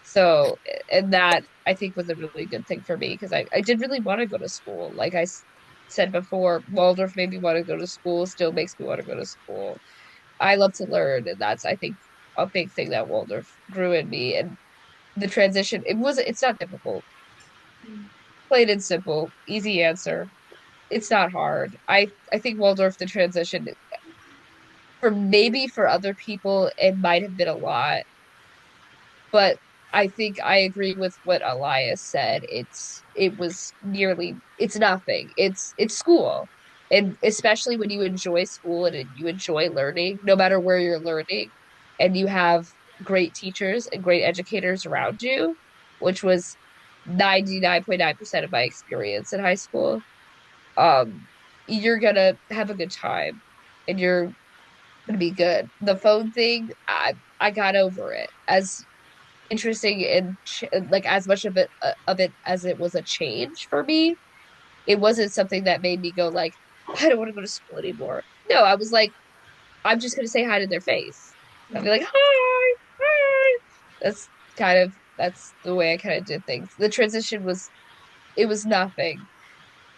So, and that I think was a really good thing for me because I did really want to go to school. Like said before, Waldorf made me want to go to school, still makes me want to go to school. I love to learn, and that's, I think, a big thing that Waldorf grew in me. And the transition, it's not difficult. Plain and simple, easy answer. It's not hard. I think Waldorf, the transition, for other people, it might have been a lot, but I think I agree with what Elias said. It's nothing. It's school. And especially when you enjoy school and you enjoy learning, no matter where you're learning, and you have great teachers and great educators around you, which was 99.9% of my experience in high school. Um, you're gonna have a good time and you're gonna be good. The phone thing, I got over it. As interesting and like as much of it as it was a change for me, it wasn't something that made me go like, I don't want to go to school anymore. No, I was like, I'm just gonna say hi to their face. I'd be like, hi, hi. That's the way I kind of did things. The transition was, it was nothing.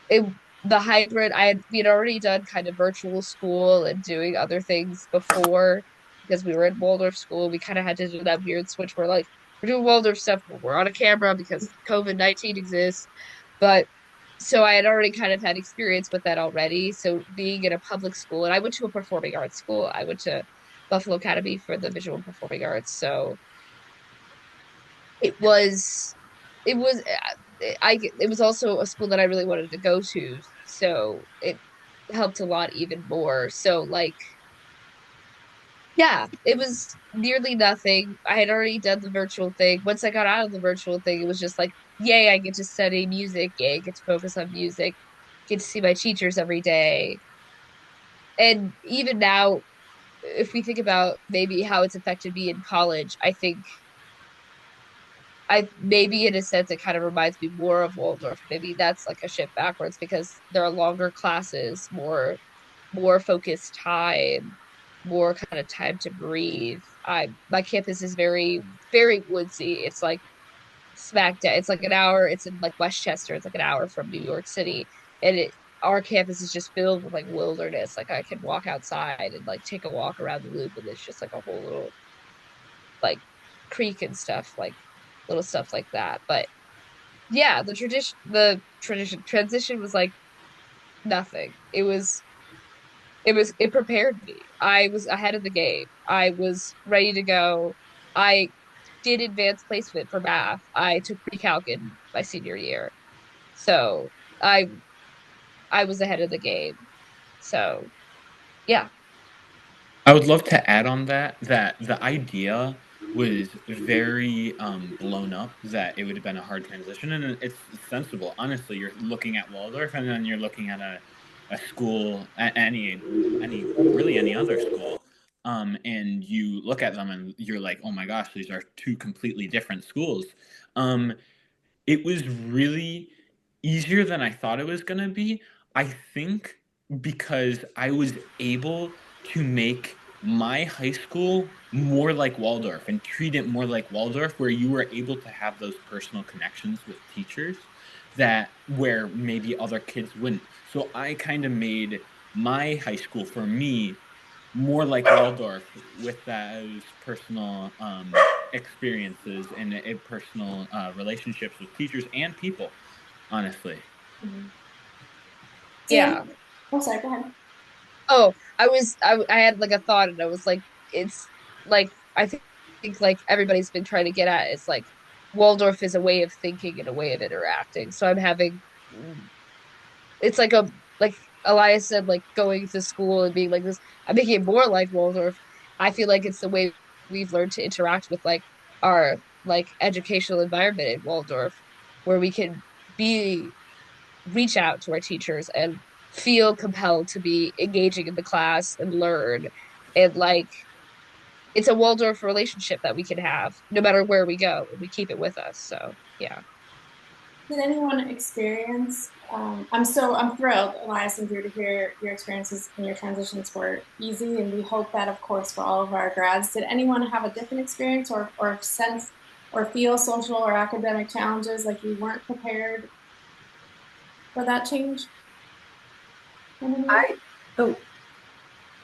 It The hybrid, we had already done kind of virtual school and doing other things before because we were in Waldorf school. We kind of had to do that weird switch where like we're doing Waldorf stuff, but we're on a camera because COVID-19 exists. But so I had already kind of had experience with that already. So being in a public school, and I went to a performing arts school. I went to Buffalo Academy for the visual and performing arts. So it was it was it was also a school that I really wanted to go to, so it helped a lot even more. So like, yeah, it was nearly nothing. I had already done the virtual thing. Once I got out of the virtual thing, it was just like, yay, I get to study music, yay, I get to focus on music, get to see my teachers every day. And even now, if we think about maybe how it's affected me in college, I think I maybe in a sense it kind of reminds me more of Waldorf. Maybe that's like a shift backwards because there are longer classes, more focused time, more kind of time to breathe. I My campus is very woodsy. It's like smack down. It's like an hour. It's in like Westchester. It's like an hour from New York City, and it our campus is just filled with like wilderness. Like I can walk outside and like take a walk around the loop, and it's just like a whole little like creek and stuff, like little stuff like that. But yeah, the transition was like nothing. It prepared me. I was ahead of the game. I was ready to go. I did advanced placement for math. I took pre-calc in my senior year. So I I was ahead of the game. So yeah. I would love to add on that the idea was very blown up that it would have been a hard transition, and it's sensible. Honestly, you're looking at Waldorf, and then you're looking at a school, any other school, and you look at them and you're like, oh my gosh, these are two completely different schools. Um, it was really easier than I thought it was going to be. I think because I was able to make my high school more like Waldorf and treat it more like Waldorf, where you were able to have those personal connections with teachers that where maybe other kids wouldn't. So I kind of made my high school for me more like Waldorf with those personal experiences and personal relationships with teachers and people, honestly. Mhm. Did any? Yeah. Oh, sorry. Go ahead. Oh, I had like a thought and I was like it's like I think like everybody's been trying to get at is like Waldorf is a way of thinking and a way of interacting. So I'm having it's like Elias said, like going to school and being like this. I'm making it more like Waldorf. I feel like it's the way we've learned to interact with like our like educational environment in Waldorf, where we can be reach out to our teachers and feel compelled to be engaging in the class and learn and like it's a Waldorf relationship that we can have no matter where we go and we keep it with us. So yeah. Did anyone experience? I'm thrilled, Elias and Drew, to hear your experiences and your transitions were easy, and we hope that, of course, for all of our grads. Did anyone have a different experience or sense or feel social or academic challenges like you weren't prepared for that change in any way? I oh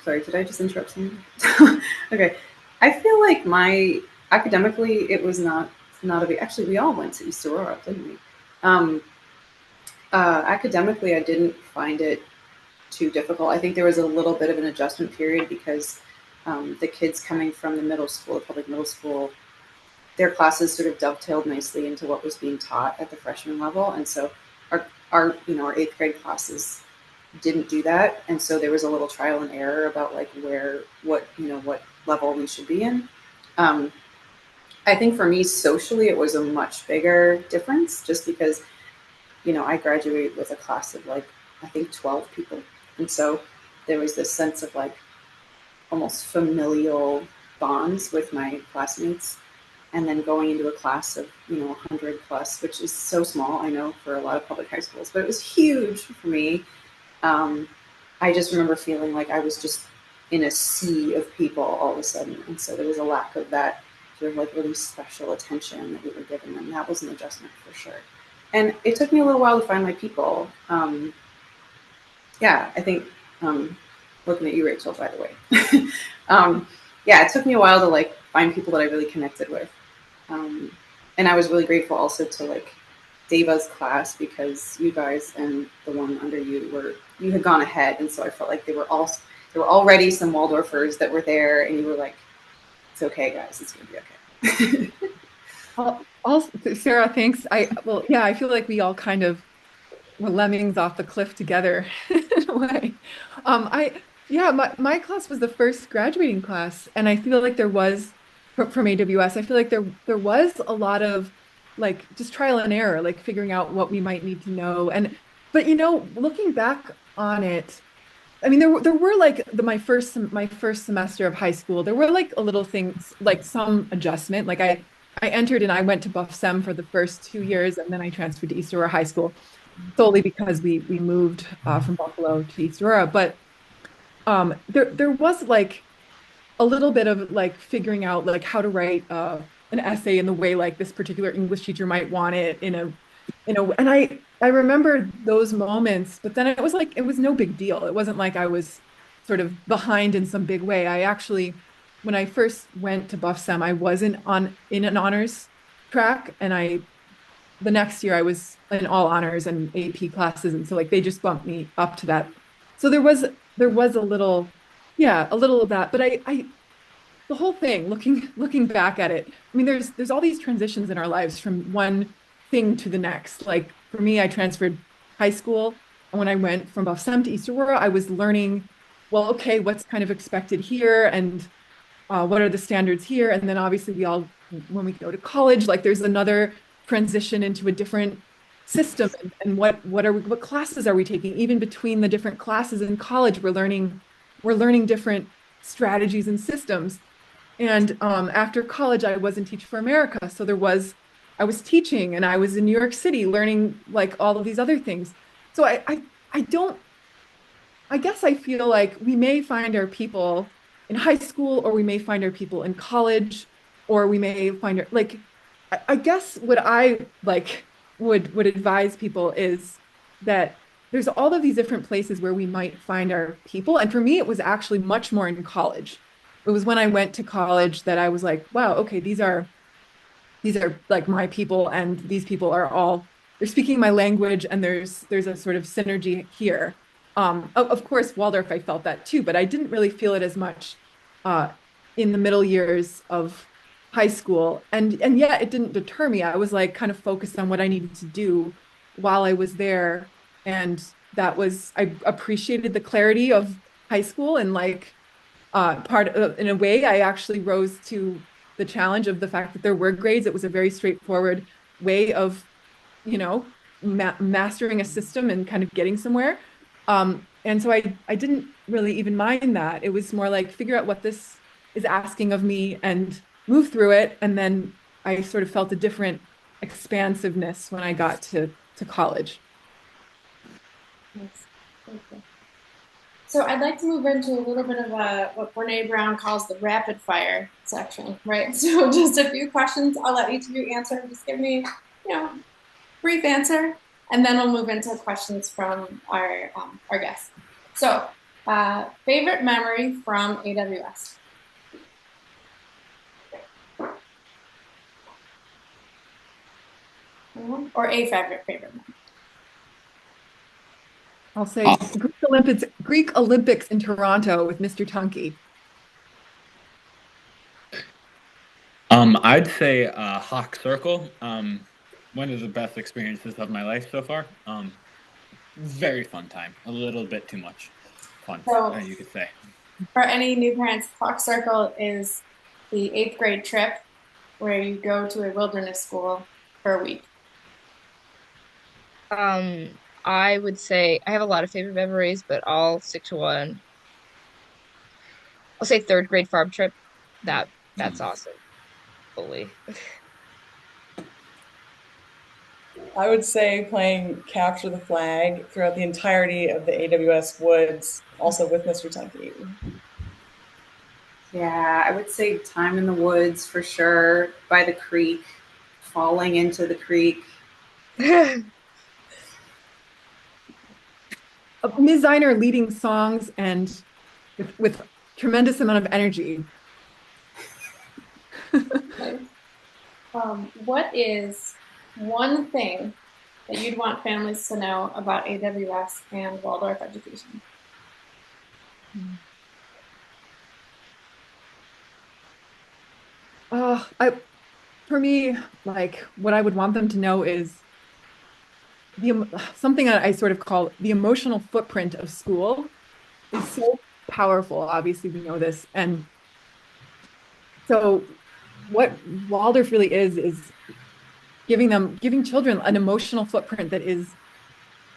sorry, did I just interrupt something? Okay. I feel like my academically it was not a big actually we all went to East Aurora, didn't we? Um, Academically I didn't find it too difficult. I think there was a little bit of an adjustment period because the kids coming from the middle school, the public middle school, their classes sort of dovetailed nicely into what was being taught at the freshman level, and so our eighth grade classes didn't do that, and so there was a little trial and error about like what level we should be in. Um, I think for me socially, it was a much bigger difference, just because I graduated with a class of like I think 12 people, and so there was this sense of like almost familial bonds with my classmates, and then going into a class of 100 plus, which is so small, I know, for a lot of public high schools, but it was huge for me. um, I just remember feeling like I was just in a sea of people all of a sudden, and so there was a lack of that sort of like really special attention that we were given, and that was an adjustment for sure. And it took me a little while to find my people. Yeah, I think looking at you, Rachel, by the way. Yeah, it took me a while to like find people that I really connected with. Um, and I was really grateful also to like Deva's class, because you guys and the one under you had gone ahead, and so I felt like there were already some Waldorfers that were there, and you were like, it's okay, guys, it's gonna be okay. Also, Sarah, thanks. Well, yeah, I feel like we all kind of were lemmings off the cliff together in a way. Yeah, my class was the first graduating class, and I feel like there was from AWS. I feel like there was a lot of like just trial and error, like figuring out what we might need to know. But looking back on it, I mean, there were like my first semester of high school. There were like a little things like some adjustment. Like I entered and I went to Buff Sem for the first 2 years, and then I transferred to East Aurora High School solely because we moved from Buffalo to East Aurora. But there was like a little bit of like figuring out like how to write an essay in the way like this particular English teacher might want it and I remember those moments, but then it was like it was no big deal. It wasn't like I was sort of behind in some big way. I actually, when I first went to Buff Sem, I wasn't on in an honors track, and the next year I was in all honors and AP classes, and so like they just bumped me up to that. So there was a little, yeah, a little of that, but I the whole thing, looking back at it, I mean, there's all these transitions in our lives from one thing to the next. Like for me, I transferred high school. And when I went from Buff Sem to East Aurora, I was learning, well, okay, what's kind of expected here and what are the standards here? And then obviously when we go to college, like there's another transition into a different system and what classes are we taking? Even between the different classes in college, we're learning different strategies and systems. And after college, I was in Teach for America. So I was teaching and I was in New York City learning like all of these other things. So I don't, I guess I feel like we may find our people in high school, or we may find our people in college, or we may find our, like, I guess what I like would advise people is that there's all of these different places where we might find our people. And for me, it was actually much more in college. It was when I went to college that I was like, wow, okay, these are like my people, and these people are all they're speaking my language, and there's a sort of synergy here. Of course, Waldorf, I felt that too, but I didn't really feel it as much uh, in the middle years of high school. And yeah, it didn't deter me. I was like kind of focused on what I needed to do while I was there, and I appreciated the clarity of high school, and like in a way, I actually rose to the challenge of the fact that there were grades. It was a very straightforward way of, mastering a system and kind of getting somewhere. And so I didn't really even mind that. It was more like figure out what this is asking of me and move through it. And then I sort of felt a different expansiveness when I got to college. Yes. Thank you. So I'd like to move into a little bit of what Brene Brown calls the rapid fire section, right? So just a few questions. I'll let each of you answer. Just give me, brief answer, and then we'll move into questions from our guests. So, favorite memory from AWS? Or a favorite memory? I'll say Greek Olympics in Toronto with Mr. Tunke. I'd say Hawk Circle. One of the best experiences of my life so far. Very fun time. A little bit too much fun, So, you could say. for any new parents, Clock Circle is the 8th grade trip where you go to a wilderness school for a week. I would say I have a lot of favorite memories, but I'll stick to one. I'll say third grade farm trip. That's awesome. Fully. I would say playing capture the flag throughout the entirety of the AWS woods, also with Mr. Tunke. Yeah, I would say time in the woods for sure, by the creek, falling into the creek. Ms. Ziner leading songs and with tremendous amount of energy. What is one thing that you'd want families to know about AWS and Waldorf education? For me, like what I would want them to know is something that I sort of call the emotional footprint of school is so powerful. Obviously, we know this. And so what Waldorf really is giving children an emotional footprint that is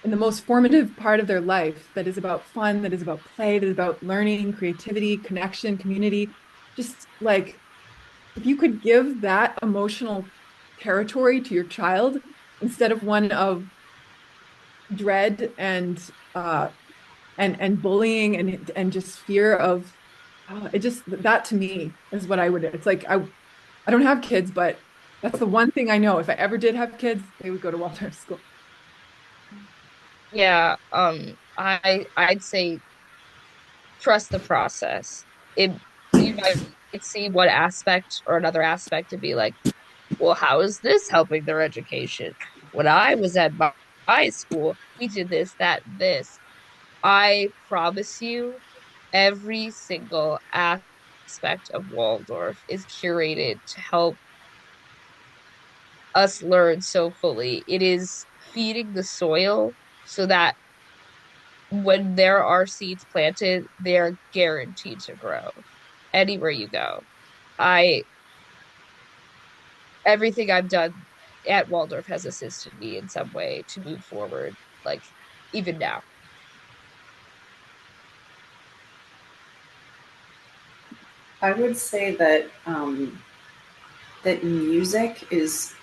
in the most formative part of their life, that is about fun, that is about play, that is about learning, creativity, connection, community. Just like if you could give that emotional territory to your child instead of one of dread and bullying and just fear of it, just that to me is what I would. It's like I don't have kids, but that's the one thing I know. If I ever did have kids, they would go to Waldorf school. Yeah, I'd say trust the process. It You might see one aspect or another aspect to be like, well, how is this helping their education? When I was at my school, we did this, that, this. I promise you, every single aspect of Waldorf is curated to help us learn so fully. It is feeding the soil so that when there are seeds planted, they're guaranteed to grow anywhere you go. I Everything I've done at Waldorf has assisted me in some way to move forward, like even now. I would say that that music is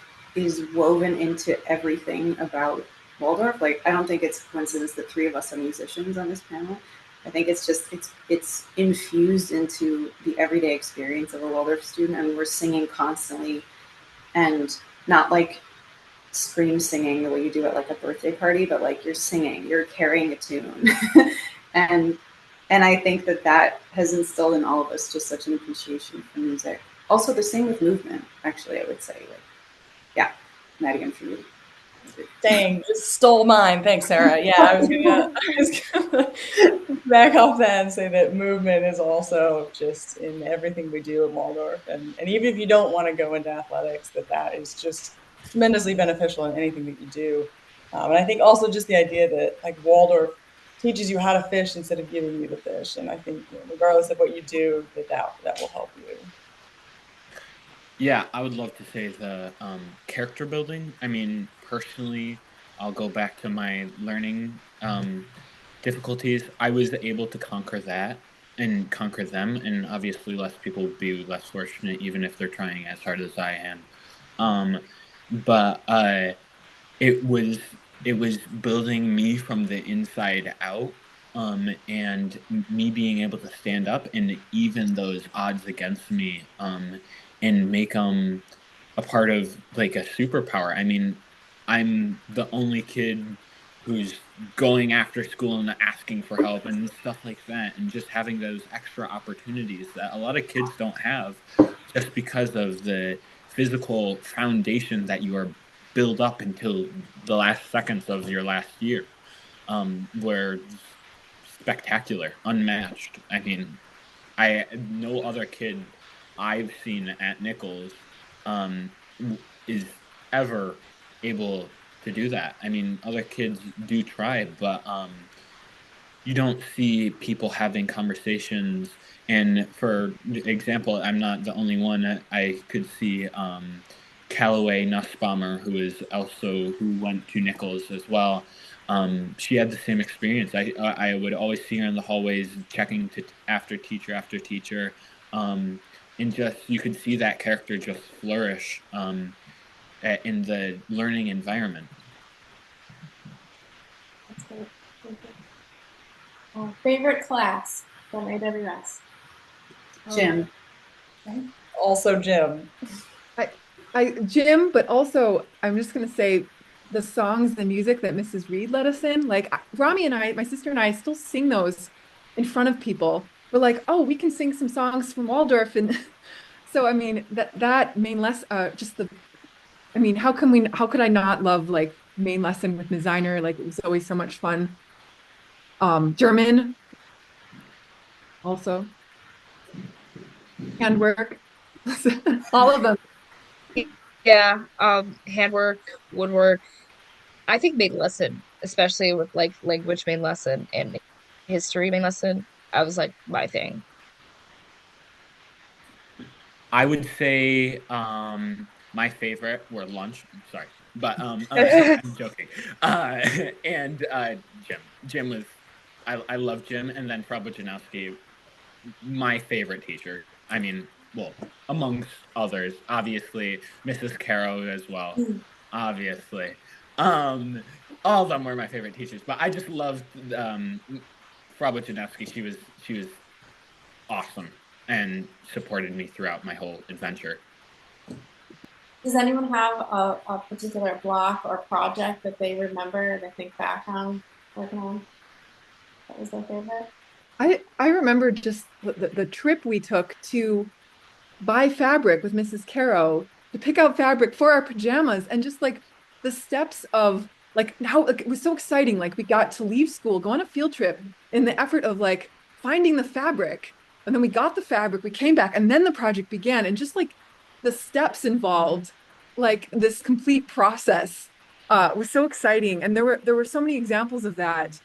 woven into everything about Waldorf. Like, I don't think it's a coincidence that three of us are musicians on this panel. I think it's just it's infused into the everyday experience of a Waldorf student, and we're singing constantly, and not like scream singing the way you do at like a birthday party, but like you're singing, you're carrying a tune, and I think that that has instilled in all of us just such an appreciation for music. Also, the same with movement. Actually, I would say, like, yeah, Madigan for you. Dang, just stole mine. Thanks, Sarah. Yeah, I was gonna back off that and say that movement is also just in everything we do at Waldorf, and even if you don't want to go into athletics, that is just tremendously beneficial in anything that you do. And I think also just the idea that like Waldorf teaches you how to fish instead of giving you the fish, and I think regardless of what you do, that will help you. Yeah, I would love to say the character building. I mean, personally, I'll go back to my learning difficulties. I was able to conquer that and conquer them, and obviously, less people would be less fortunate, even if they're trying as hard as I am. Um, but it was it was building me from the inside out, and me being able to stand up and even those odds against me, and make them a part of like a superpower. I mean, I'm the only kid who's going after school and asking for help and stuff like that, and just having those extra opportunities that a lot of kids don't have, just because of the physical foundation that you are build up until the last seconds of your last year, were spectacular, unmatched. I mean, I no other kid I've seen at Nichols um, is ever able to do that. I mean, other kids do try, but you don't see people having conversations. And for example, I'm not the only one. I could see Callaway Nussbaumer, who is also who went to Nichols as well. She had the same experience. I would always see her in the hallways, checking to after teacher, and just you could see that character just flourish in the learning environment. That's great. Thank you. Favorite class from AWS? Jim. Okay. Also, Jim. Jim, but also I'm just gonna say the songs, the music that Mrs. Reed let us in. Like Rami and I, my sister and I, still sing those in front of people. We're like, oh, we can sing some songs from Waldorf, and so I mean that main lesson, just the. I mean, How could I not love like main lesson with designer? Like it was always so much fun. German also, handwork, all of them. Yeah, handwork, woodwork. I think main lesson, especially with like language main lesson and history main lesson, I was like my thing. I would say my favorite were lunch. Sorry, but I'm joking. Uh, and Jim. Jim was I love Jim, and then Frau Janowski, my favorite teacher. I mean, well, amongst others, obviously Mrs. Caro as well. Obviously, um, all of them were my favorite teachers. But I just loved Frau Janowski. She was awesome and supported me throughout my whole adventure. Does anyone have a particular block or project that they remember, they think back on working on? That was their favorite? I remember just the trip we took to buy fabric with Mrs. Caro to pick out fabric for our pajamas, and just like the steps of like how like, it was so exciting. Like we got to leave school, go on a field trip in the effort of like finding the fabric. And then we got the fabric, we came back, and then the project began. And just like the steps involved, like this complete process. was so exciting. And there were so many examples of that.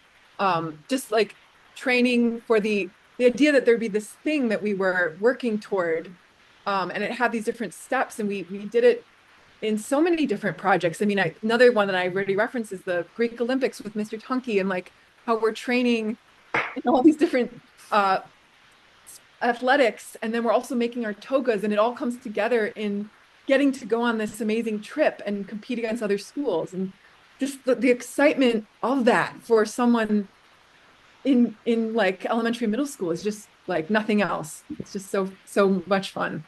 Just like training for the idea that there'd be this thing that we were working toward. And it had these different steps, and we did it in so many different projects. I mean, another one that I already referenced is the Greek Olympics with Mr. Tunky, and like how we're training in all these different athletics, and then we're also making our togas, and it all comes together in getting to go on this amazing trip and compete against other schools, and just the excitement of that for someone in like elementary middle school is just like nothing else. It's just so much fun.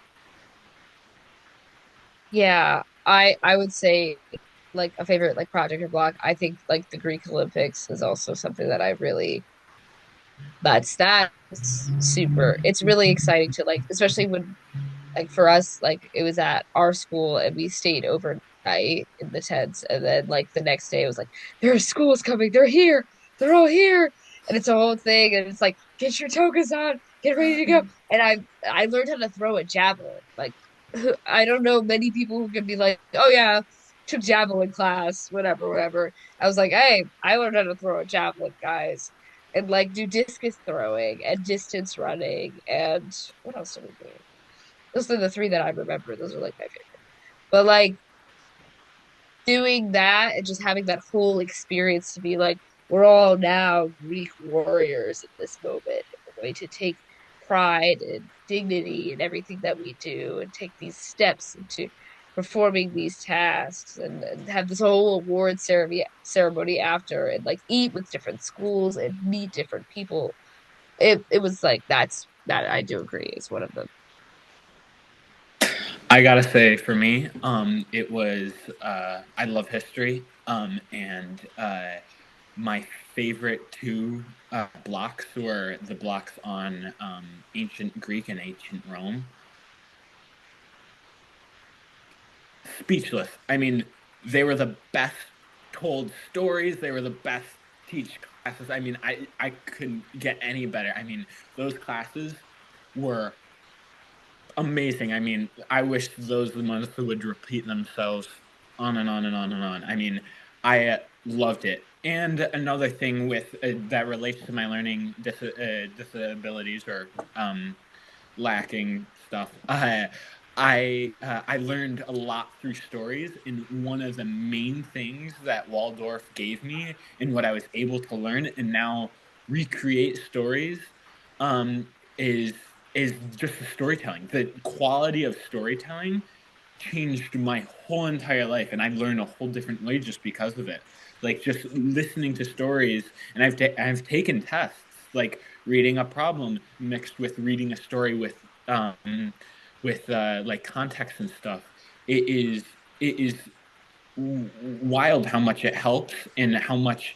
Yeah, I would say like a favorite like project or block. I think like the Greek Olympics is also something that I really that's super. It's really exciting to like, especially when like for us, like it was at our school and we stayed overnight in the tents, and then like the next day it was like there are schools coming, they're here, they're all here, and it's a whole thing, and it's like get your togas on, get ready to go. And I learned how to throw a javelin. Like I don't know many people who can be like, oh yeah, took javelin class, whatever, whatever. I was like, hey, I learned how to throw a javelin, guys. And like do discus throwing and distance running and what else did we do? Those are the three that I remember. Those are like my favorite. But like doing that and just having that whole experience to be like, we're all now Greek warriors in this moment. And we're going to take pride and dignity in everything that we do and take these steps into performing these tasks and have this whole award ceremony after and like eat with different schools and meet different people. It was like that I do agree is one of them. I gotta say, for me, it was I love history, and my favorite two blocks were the blocks on ancient Greek and ancient Rome. Speechless. I mean, they were the best told stories. They were the best teach classes. I mean, I couldn't get any better. I mean, those classes were amazing. I mean, I wish those months would repeat themselves on and on and on and on. I mean, I loved it. And another thing with that relates to my learning disabilities or lacking stuff. I learned a lot through stories, and one of the main things that Waldorf gave me, and what I was able to learn and now recreate stories, um, is is just the storytelling. The quality of storytelling changed my whole entire life, and I learned a whole different way just because of it. Like just listening to stories, and I've taken tests like reading a problem mixed with reading a story with like context and stuff. It is wild how much it helps and how much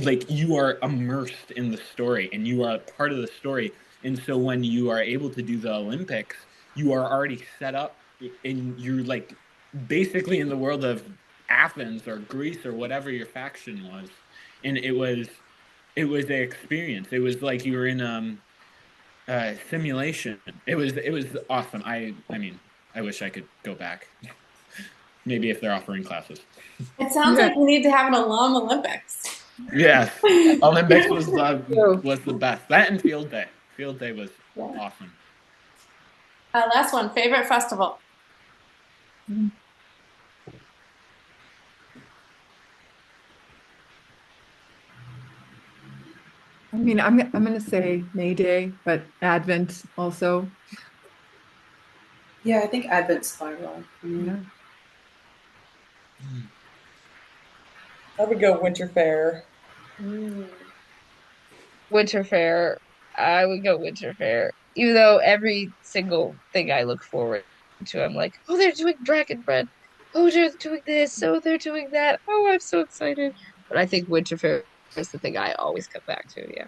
like you are immersed in the story and you are a part of the story. And so when you are able to do the Olympics, you are already set up and you're like basically in the world of Athens or Greece or whatever your faction was. And it was an experience. It was like you were in simulation. It was awesome. I mean, I wish I could go back. Maybe if they're offering classes. It sounds Yeah. like we need to have an alum Olympics. Yes, Olympics was So the best. That and field day. Field day was Yeah. awesome. Last one, favorite festival. I mean, I'm gonna say May Day, but Advent also. Yeah, I think Advent Spiral. Yeah. I would go Winter Fair. Mm. Winter Fair. I would go Winter Fair. Even though every single thing I look forward to, I'm like, oh, they're doing Dragon Bread. Oh, they're doing this. Oh, they're doing that. Oh, I'm so excited. But I think Winter Fair is the thing I always come back to. Yeah.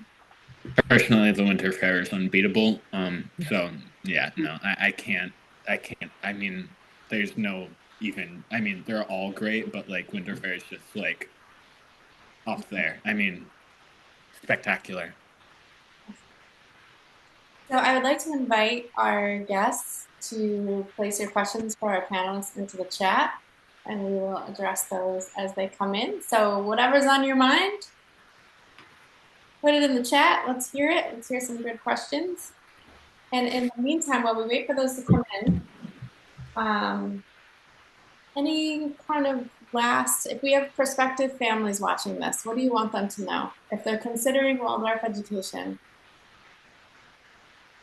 Personally, the Winter Fair is unbeatable. So yeah, no, I can't. I can't. I mean, there's no even. I mean, they're all great, but like Winter Fair is just like up there. I mean, spectacular. So I would like to invite our guests to place your questions for our panelists into the chat. and we will address those as they come in. So whatever's on your mind, put it in the chat. Let's hear it. Let's hear some good questions. And in the meantime, while we wait for those to come in, any kind of last, if we have prospective families watching this, what do you want them to know? If they're considering Waldorf education,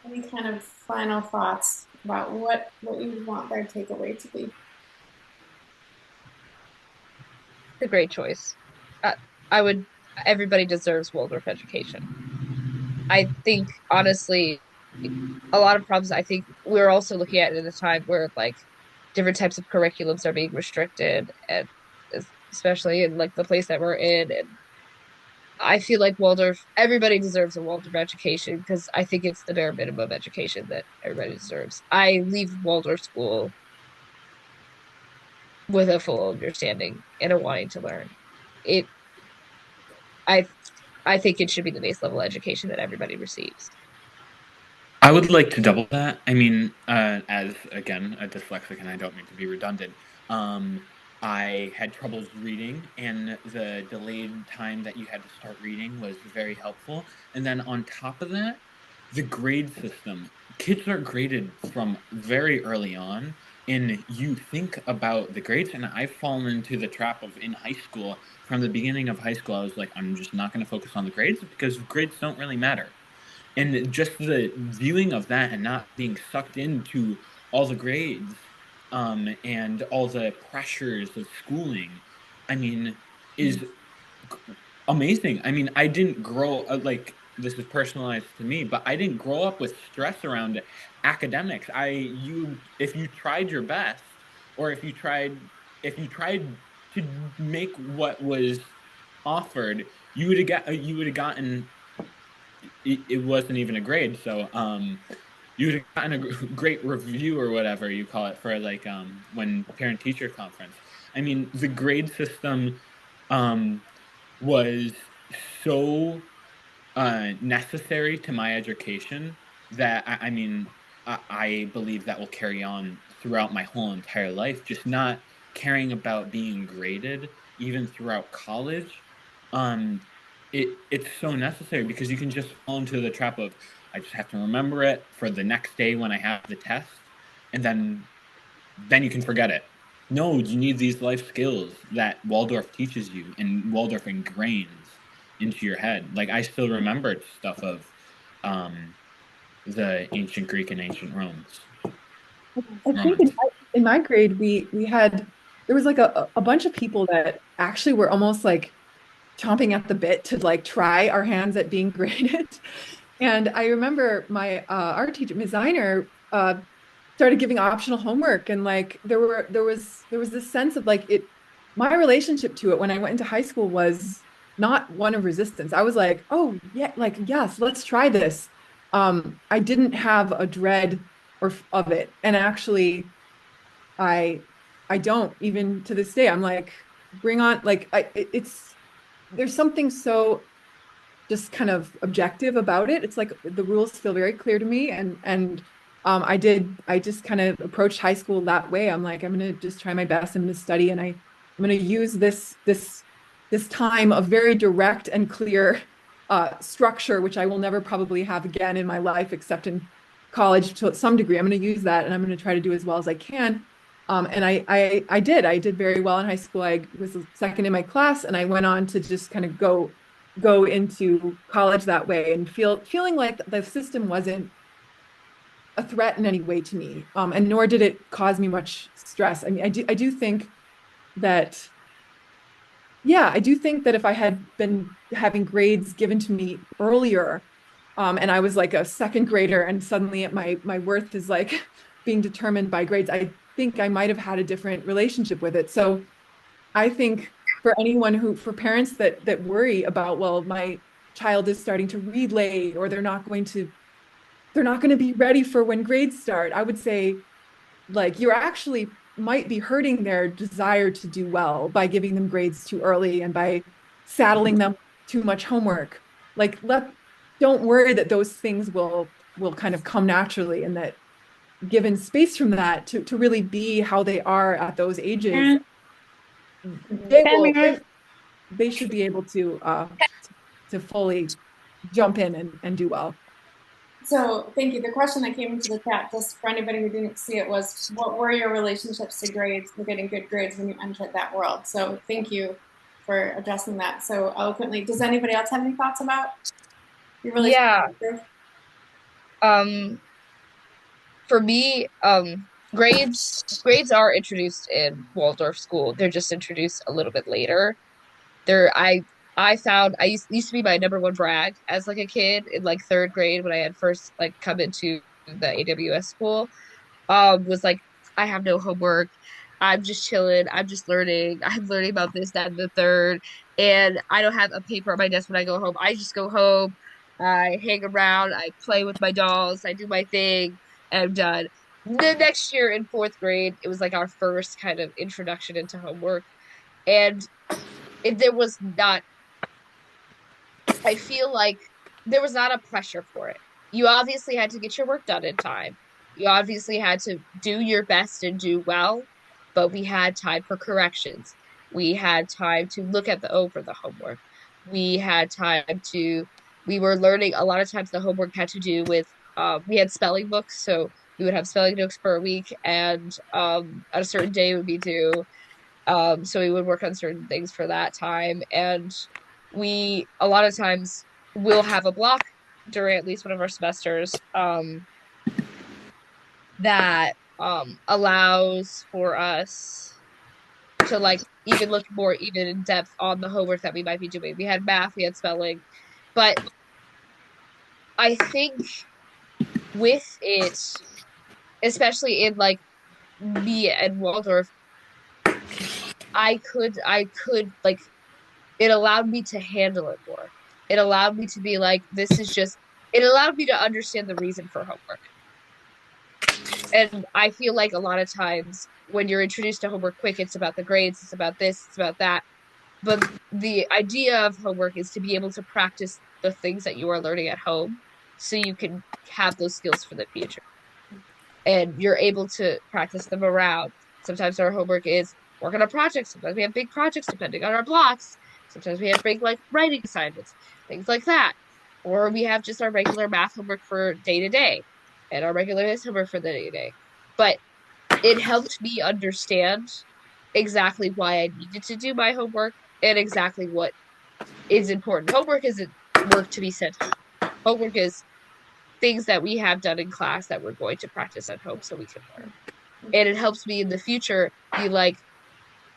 any kind of final thoughts about what you want their takeaway to be? It's a great choice. Everybody deserves Waldorf education. I think, honestly, a lot of problems, I think we're also looking at it in a time where like different types of curriculums are being restricted, and especially in like the place that we're in. And I feel like everybody deserves a Waldorf education because I think it's the bare minimum education that everybody deserves. I leave Waldorf school with a full understanding and a wanting to learn. It, I, I think it should be the base level education that everybody receives. I would like to double that. I mean, as again a dyslexic, and I don't mean to be redundant, I had troubles reading, and the delayed time that you had to start reading was very helpful. And then on top of that, the grade system. Kids are graded from very early on, and you think about the grades. And I've fallen into the trap of in high school. From the beginning of high school, I was like, I'm just not going to focus on the grades because grades don't really matter. And just the viewing of that and not being sucked into all the grades, and all the pressures of schooling, I mean, is amazing. I mean, I didn't grow like this is personalized to me, but I didn't grow up with stress around academics. If you tried your best, or if you tried to make what was offered, you would have gotten it wasn't even a grade. So you would have gotten a great review or whatever you call it for like when parent teacher conference. I mean, the grade system um, was so necessary to my education that I mean I believe that will carry on throughout my whole entire life. Just not caring about being graded even throughout college. Um, it's so necessary because you can just fall into the trap of I just have to remember it for the next day when I have the test, and then you can forget it. No, you need these life skills that Waldorf teaches you and Waldorf ingrains into your head. Like I still remembered stuff of the ancient Greek and ancient I think Romans. in my grade, we had there was like a bunch of people that actually were almost like chomping at the bit to like try our hands at being graded. And I remember my art teacher, Ms. Ziner, started giving optional homework, and like there was this sense of like it. My relationship to it when I went into high school was not one of resistance. I was like, oh yeah, like yes, let's try this. I didn't have a dread of it, and actually, I I don't even to this day. I'm like, bring on like it's there's something so just kind of objective about it. It's like the rules feel very clear to me, and I just kind of approached high school that way. I'm like, I'm gonna just try my best. I'm gonna study, and I'm gonna use this time of very direct and clear structure, which I will never probably have again in my life, except in college to some degree. I'm gonna use that, and I'm gonna try to do as well as I can. And I did very well in high school. I was second in my class, and I went on to just kind of go into college that way and feeling like the system wasn't a threat in any way to me, and nor did it cause me much stress. I mean, I do think that, yeah, I do think that if I had been having grades given to me earlier, and I was like a second grader, and suddenly my worth is like being determined by grades, I think I might have had a different relationship with it. So I think for parents that worry about, well, my child is starting to read late, or they're not going to be ready for when grades start, I would say, like, you actually might be hurting their desire to do well by giving them grades too early and by saddling them too much homework. Like, don't worry that those things will kind of come naturally, and that given space from that to really be how they are at those ages, they should be able to fully jump in and do well. So thank you. The question that came into the chat, just for anybody who didn't see it, was what were your relationships to grades and getting good grades when you entered that world? So thank you for addressing that so eloquently. Does anybody else have any thoughts about your relationship Yeah. with grades? For me, grades are introduced in Waldorf school. They're just introduced a little bit later. There, I found I used to be my number one brag as like a kid in like third grade when I had first like come into the AWS school. Was like, I have no homework. I'm just chilling. I'm just learning. I'm learning about this, that, and the third. And I don't have a paper on my desk when I go home. I just go home. I hang around. I play with my dolls. I do my thing. And I'm done. The next year in fourth grade, it was like our first kind of introduction into homework. And there was not, I feel like there was not a pressure for it. You obviously had to get your work done in time. You obviously had to do your best and do well, but we had time for corrections. We had time to look at the over the homework. We had time to, we were learning, a lot of times the homework had to do with, we had spelling books, so we would have spelling books for a week, and on a certain day would be due. So we would work on certain things for that time. And we, a lot of times, will have a block during at least one of our semesters that allows for us to like even look more even in depth on the homework that we might be doing. We had math, we had spelling, but I think with it, especially in like me and Waldorf, I could like it allowed me to handle it more. It allowed me to be like, this is just, it allowed me to understand the reason for homework. And I feel like a lot of times when you're introduced to homework quick, it's about the grades, it's about this, it's about that. But the idea of homework is to be able to practice the things that you are learning at home so you can have those skills for the future. And you're able to practice them around. Sometimes our homework is work on a project. Sometimes we have big projects depending on our blocks. Sometimes we have big like writing assignments, things like that. Or we have just our regular math homework for day to day and our regular this homework for the day to day. But it helped me understand exactly why I needed to do my homework and exactly what is important. Homework isn't work to be sent home. Homework is things that we have done in class that we're going to practice at home so we can learn. And it helps me in the future be like,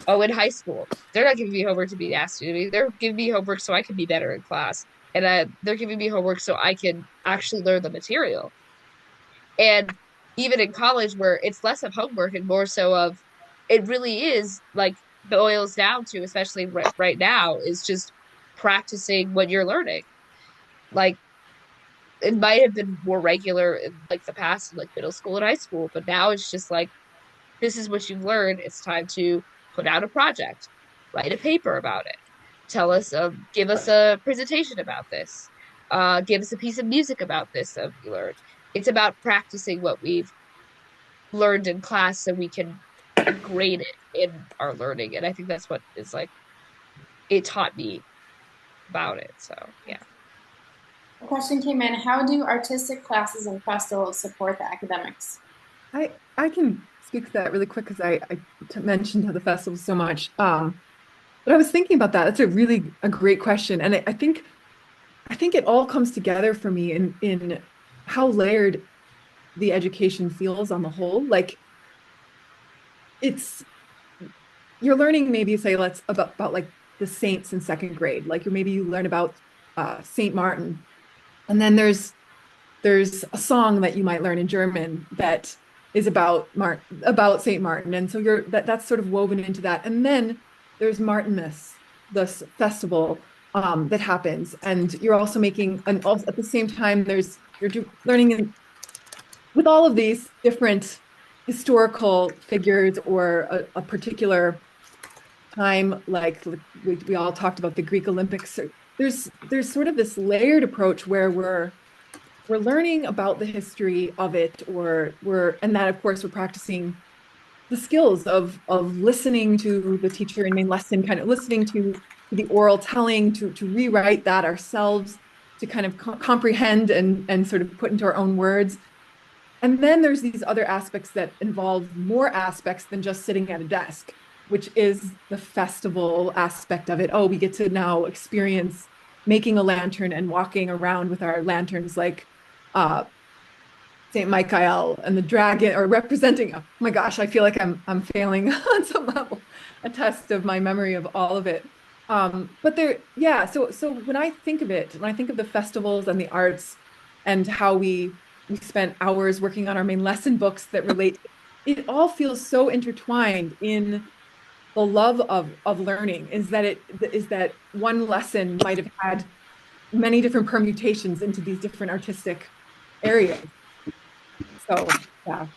oh, in high school, they're not giving me homework to be asked to do. They're giving me homework so I can be better in class. And they're giving me homework so I can actually learn the material. And even in college, where it's less of homework and more so of, it really is like boils down to, especially right now, is just practicing what you're learning. Like it might have been more regular in like the past, like middle school and high school, but now it's just like this is what you've learned. It's time to put out a project, write a paper about it, tell us, give us a presentation about this, give us a piece of music about this that we learned. It's about practicing what we've learned in class so we can grade it in our learning. And I think that's what is like it taught me about it. So yeah. A question came in, how do artistic classes and festivals support the academics? I can speak to that really quick because I mentioned the festival so much. But I was thinking about that. That's a great question. And I think it all comes together for me in how layered the education feels on the whole. Like you're learning maybe say let's about like the saints in second grade. Like maybe you learn about Saint Martin. And then there's a song that you might learn in German that is about Saint Martin, and so that's sort of woven into that. And then there's Martinmas, this festival that happens, and you're also making, and also at the same time you're learning with all of these different historical figures or a particular time, like we all talked about the Greek Olympics. There's sort of this layered approach where we're learning about the history of it, and that of course we're practicing the skills of listening to the teacher in main lesson, kind of listening to the oral telling, to rewrite that ourselves, to kind of comprehend and sort of put into our own words. And then there's these other aspects that involve more aspects than just sitting at a desk, which is the festival aspect of it. Oh, we get to now experience making a lantern and walking around with our lanterns like Saint Michael and the dragon, or representing. Oh my gosh, I feel like I'm failing on some level, a test of my memory of all of it. But there, yeah. So when I think of it, when I think of the festivals and the arts, and how we spent hours working on our main lesson books that relate, it all feels so intertwined in the love of learning. Is that one lesson might have had many different permutations into these different artistic areas. So yeah.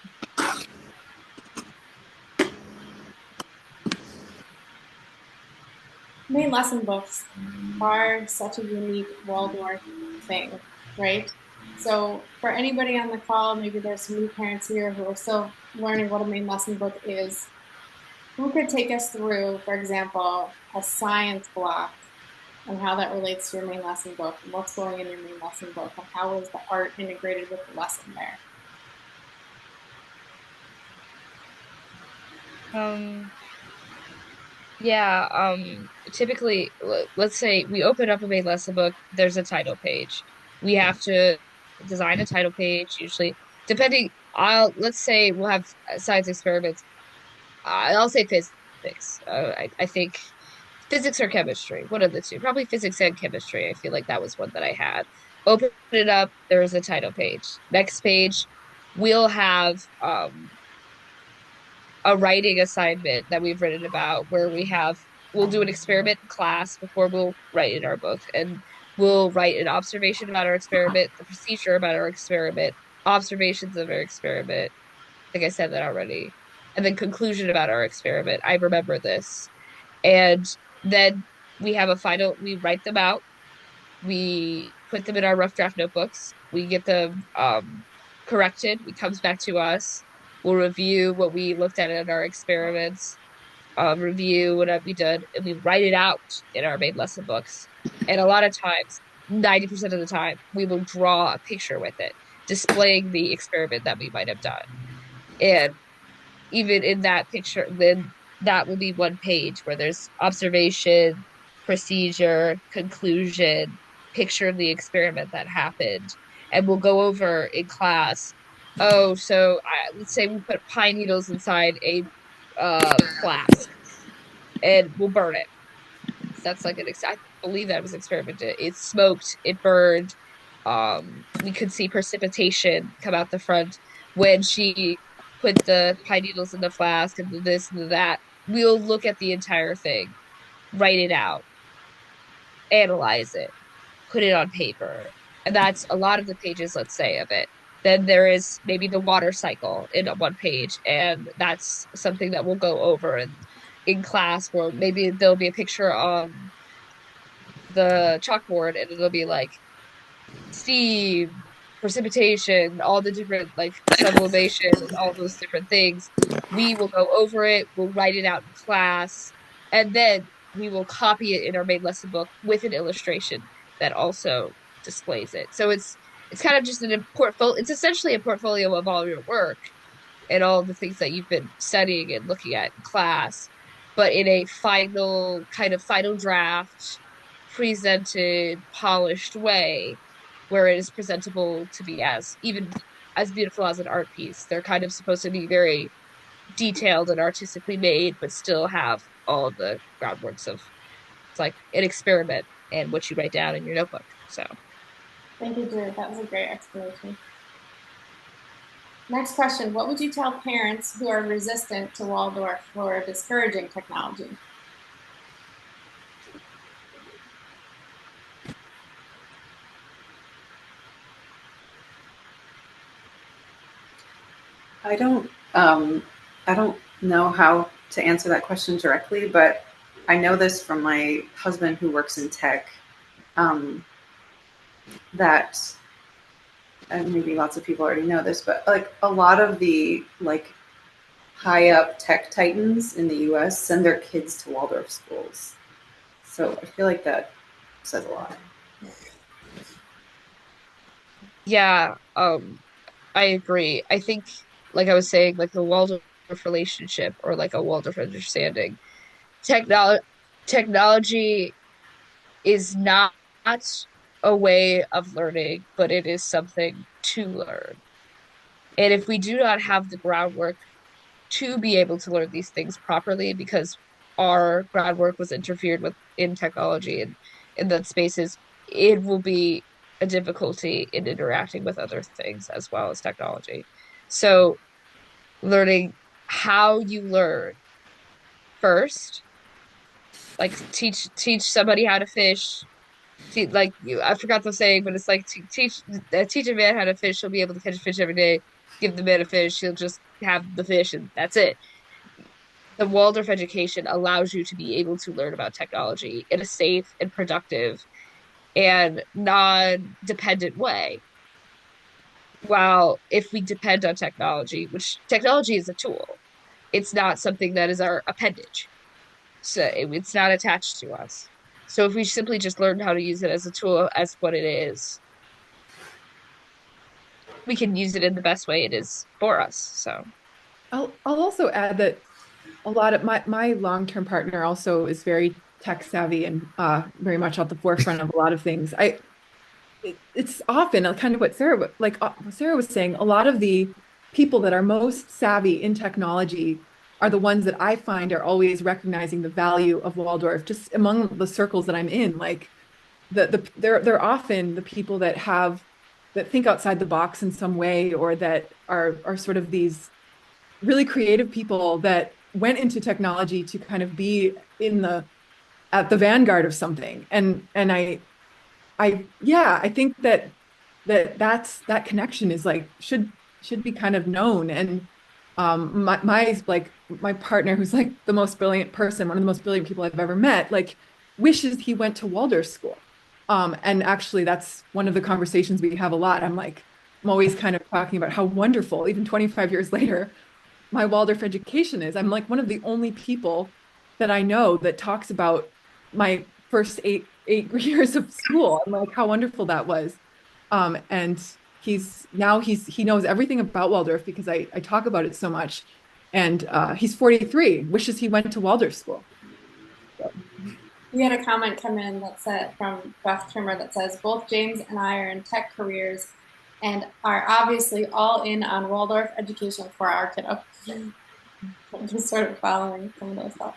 Main lesson books are such a unique Waldorf thing, right? So for anybody on the call, maybe there's some new parents here who are still learning what a main lesson book is. Who could take us through, for example, a science block and how that relates to your main lesson book and what's going in your main lesson book and how is the art integrated with the lesson there? Yeah, typically, let's say we open up a main lesson book, there's a title page. We have to design a title page, usually, depending, let's say we'll have science experiments. I'll say physics. I think physics or chemistry, one of the two, probably physics and chemistry. I feel like that was one that I had. Open it up, there's a title page. Next page, we'll have, a writing assignment that we've written about where we'll do an experiment in class before we'll write in our book, and we'll write an observation about our experiment, the procedure about our experiment, observations of our experiment. I think I said that already. And then conclusion about our experiment. I remember this. And then we write them out, we put them in our rough draft notebooks, we get them corrected, it comes back to us, we'll review what we looked at in our experiments, review what have we done, and we write it out in our main lesson books. And a lot of times, 90% of the time, we will draw a picture with it, displaying the experiment that we might have done. And even in that picture, then that will be one page where there's observation, procedure, conclusion, picture of the experiment that happened. And we'll go over in class. Oh, so let's say we put pine needles inside a flask and we'll burn it. That's like I believe that was experimented. It smoked, it burned. We could see precipitation come out the front when she put the pine needles in the flask and the this and the that. We'll look at the entire thing, write it out, analyze it, put it on paper. And that's a lot of the pages, let's say, of it. Then there is maybe the water cycle in one page, and that's something that we'll go over in class, where maybe there'll be a picture on the chalkboard and it'll be like Steve, precipitation, all the different like sublimation and all those different things. We will go over it, we'll write it out in class, and then we will copy it in our main lesson book with an illustration that also displays it. So it's kind of just an portfolio. It's essentially a portfolio of all your work and all the things that you've been studying and looking at in class, but in a final draft, presented, polished way where it is presentable to be as even as beautiful as an art piece. They're kind of supposed to be very detailed and artistically made, but still have all the groundworks of it's like an experiment and what you write down in your notebook. So Thank you, Drew. That was a great explanation. Next question. What would you tell parents who are resistant to Waldorf or discouraging technology? I don't know how to answer that question directly, but I know this from my husband who works in tech, that, and maybe lots of people already know this, but like a lot of the like high up tech titans in the US send their kids to Waldorf schools. So I feel like that says a lot. Yeah, I agree. I think, like I was saying, like the Waldorf relationship or like a Waldorf understanding, technology technology is not a way of learning, but it is something to learn. And if we do not have the groundwork to be able to learn these things properly, because our groundwork was interfered with in technology and in that spaces, it will be a difficulty in interacting with other things as well as technology. So learning how you learn first, like teach somebody how to fish. Like you, I forgot the saying, but it's like teach a man how to fish. He'll be able to catch a fish every day. Give the man a fish, he'll just have the fish, and that's it. The Waldorf education allows you to be able to learn about technology in a safe and productive and non-dependent way. While if we depend on technology, which technology is a tool, it's not something that is our appendage. So it's not attached to us. So if we simply just learn how to use it as a tool, as what it is, we can use it in the best way it is for us. So I'll also add that a lot of my long-term partner also is very tech savvy and very much at the forefront of a lot of things. It's often kind of what Sarah was saying. A lot of the people that are most savvy in technology are the ones that I find are always recognizing the value of Waldorf just among the circles that I'm in. Like they're often the people that think outside the box in some way, or that are sort of these really creative people that went into technology to kind of be in the at the vanguard of something. And I think that connection is like should be kind of known. And my partner, who's like the most brilliant person, one of the most brilliant people I've ever met, like wishes he went to Waldorf school. And actually that's one of the conversations we have a lot. I'm always kind of talking about how wonderful, even 25 years later, my Waldorf education is. I'm like one of the only people that I know that talks about my first eight years of school. I'm like, how wonderful that was. And he knows everything about Waldorf because I talk about it so much. And he's 43, wishes he went to Waldorf school. So. We had a comment come in that said from Beth Trimmer that says both James and I are in tech careers and are obviously all in on Waldorf education for our kiddo. Just sort of following some of those thoughts.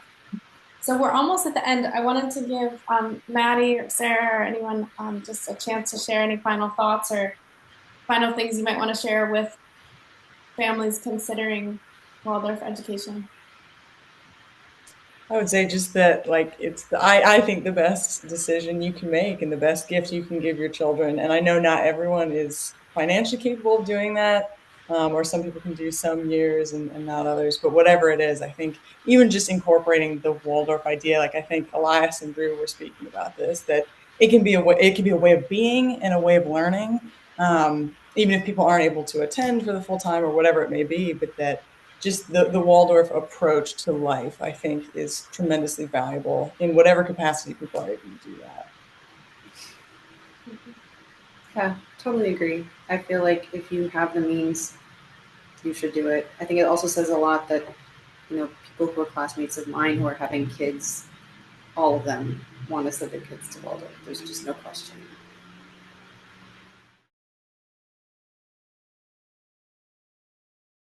So we're almost at the end. I wanted to give Maddie or Sarah or anyone just a chance to share any final thoughts or final things you might want to share with families considering Waldorf education. I would say just that, like, I think the best decision you can make and the best gift you can give your children. And I know not everyone is financially capable of doing that, or some people can do some years and not others. But whatever it is, I think even just incorporating the Waldorf idea, like I think Elias and Drew were speaking about this, that it can be a way of being and a way of learning, even if people aren't able to attend for the full time or whatever it may be, but that just the Waldorf approach to life, I think, is tremendously valuable in whatever capacity people are able to do that. Yeah, totally agree. I feel like if you have the means, you should do it. I think it also says a lot that, people who are classmates of mine who are having kids, all of them want to send their kids to Waldorf. There's just no question.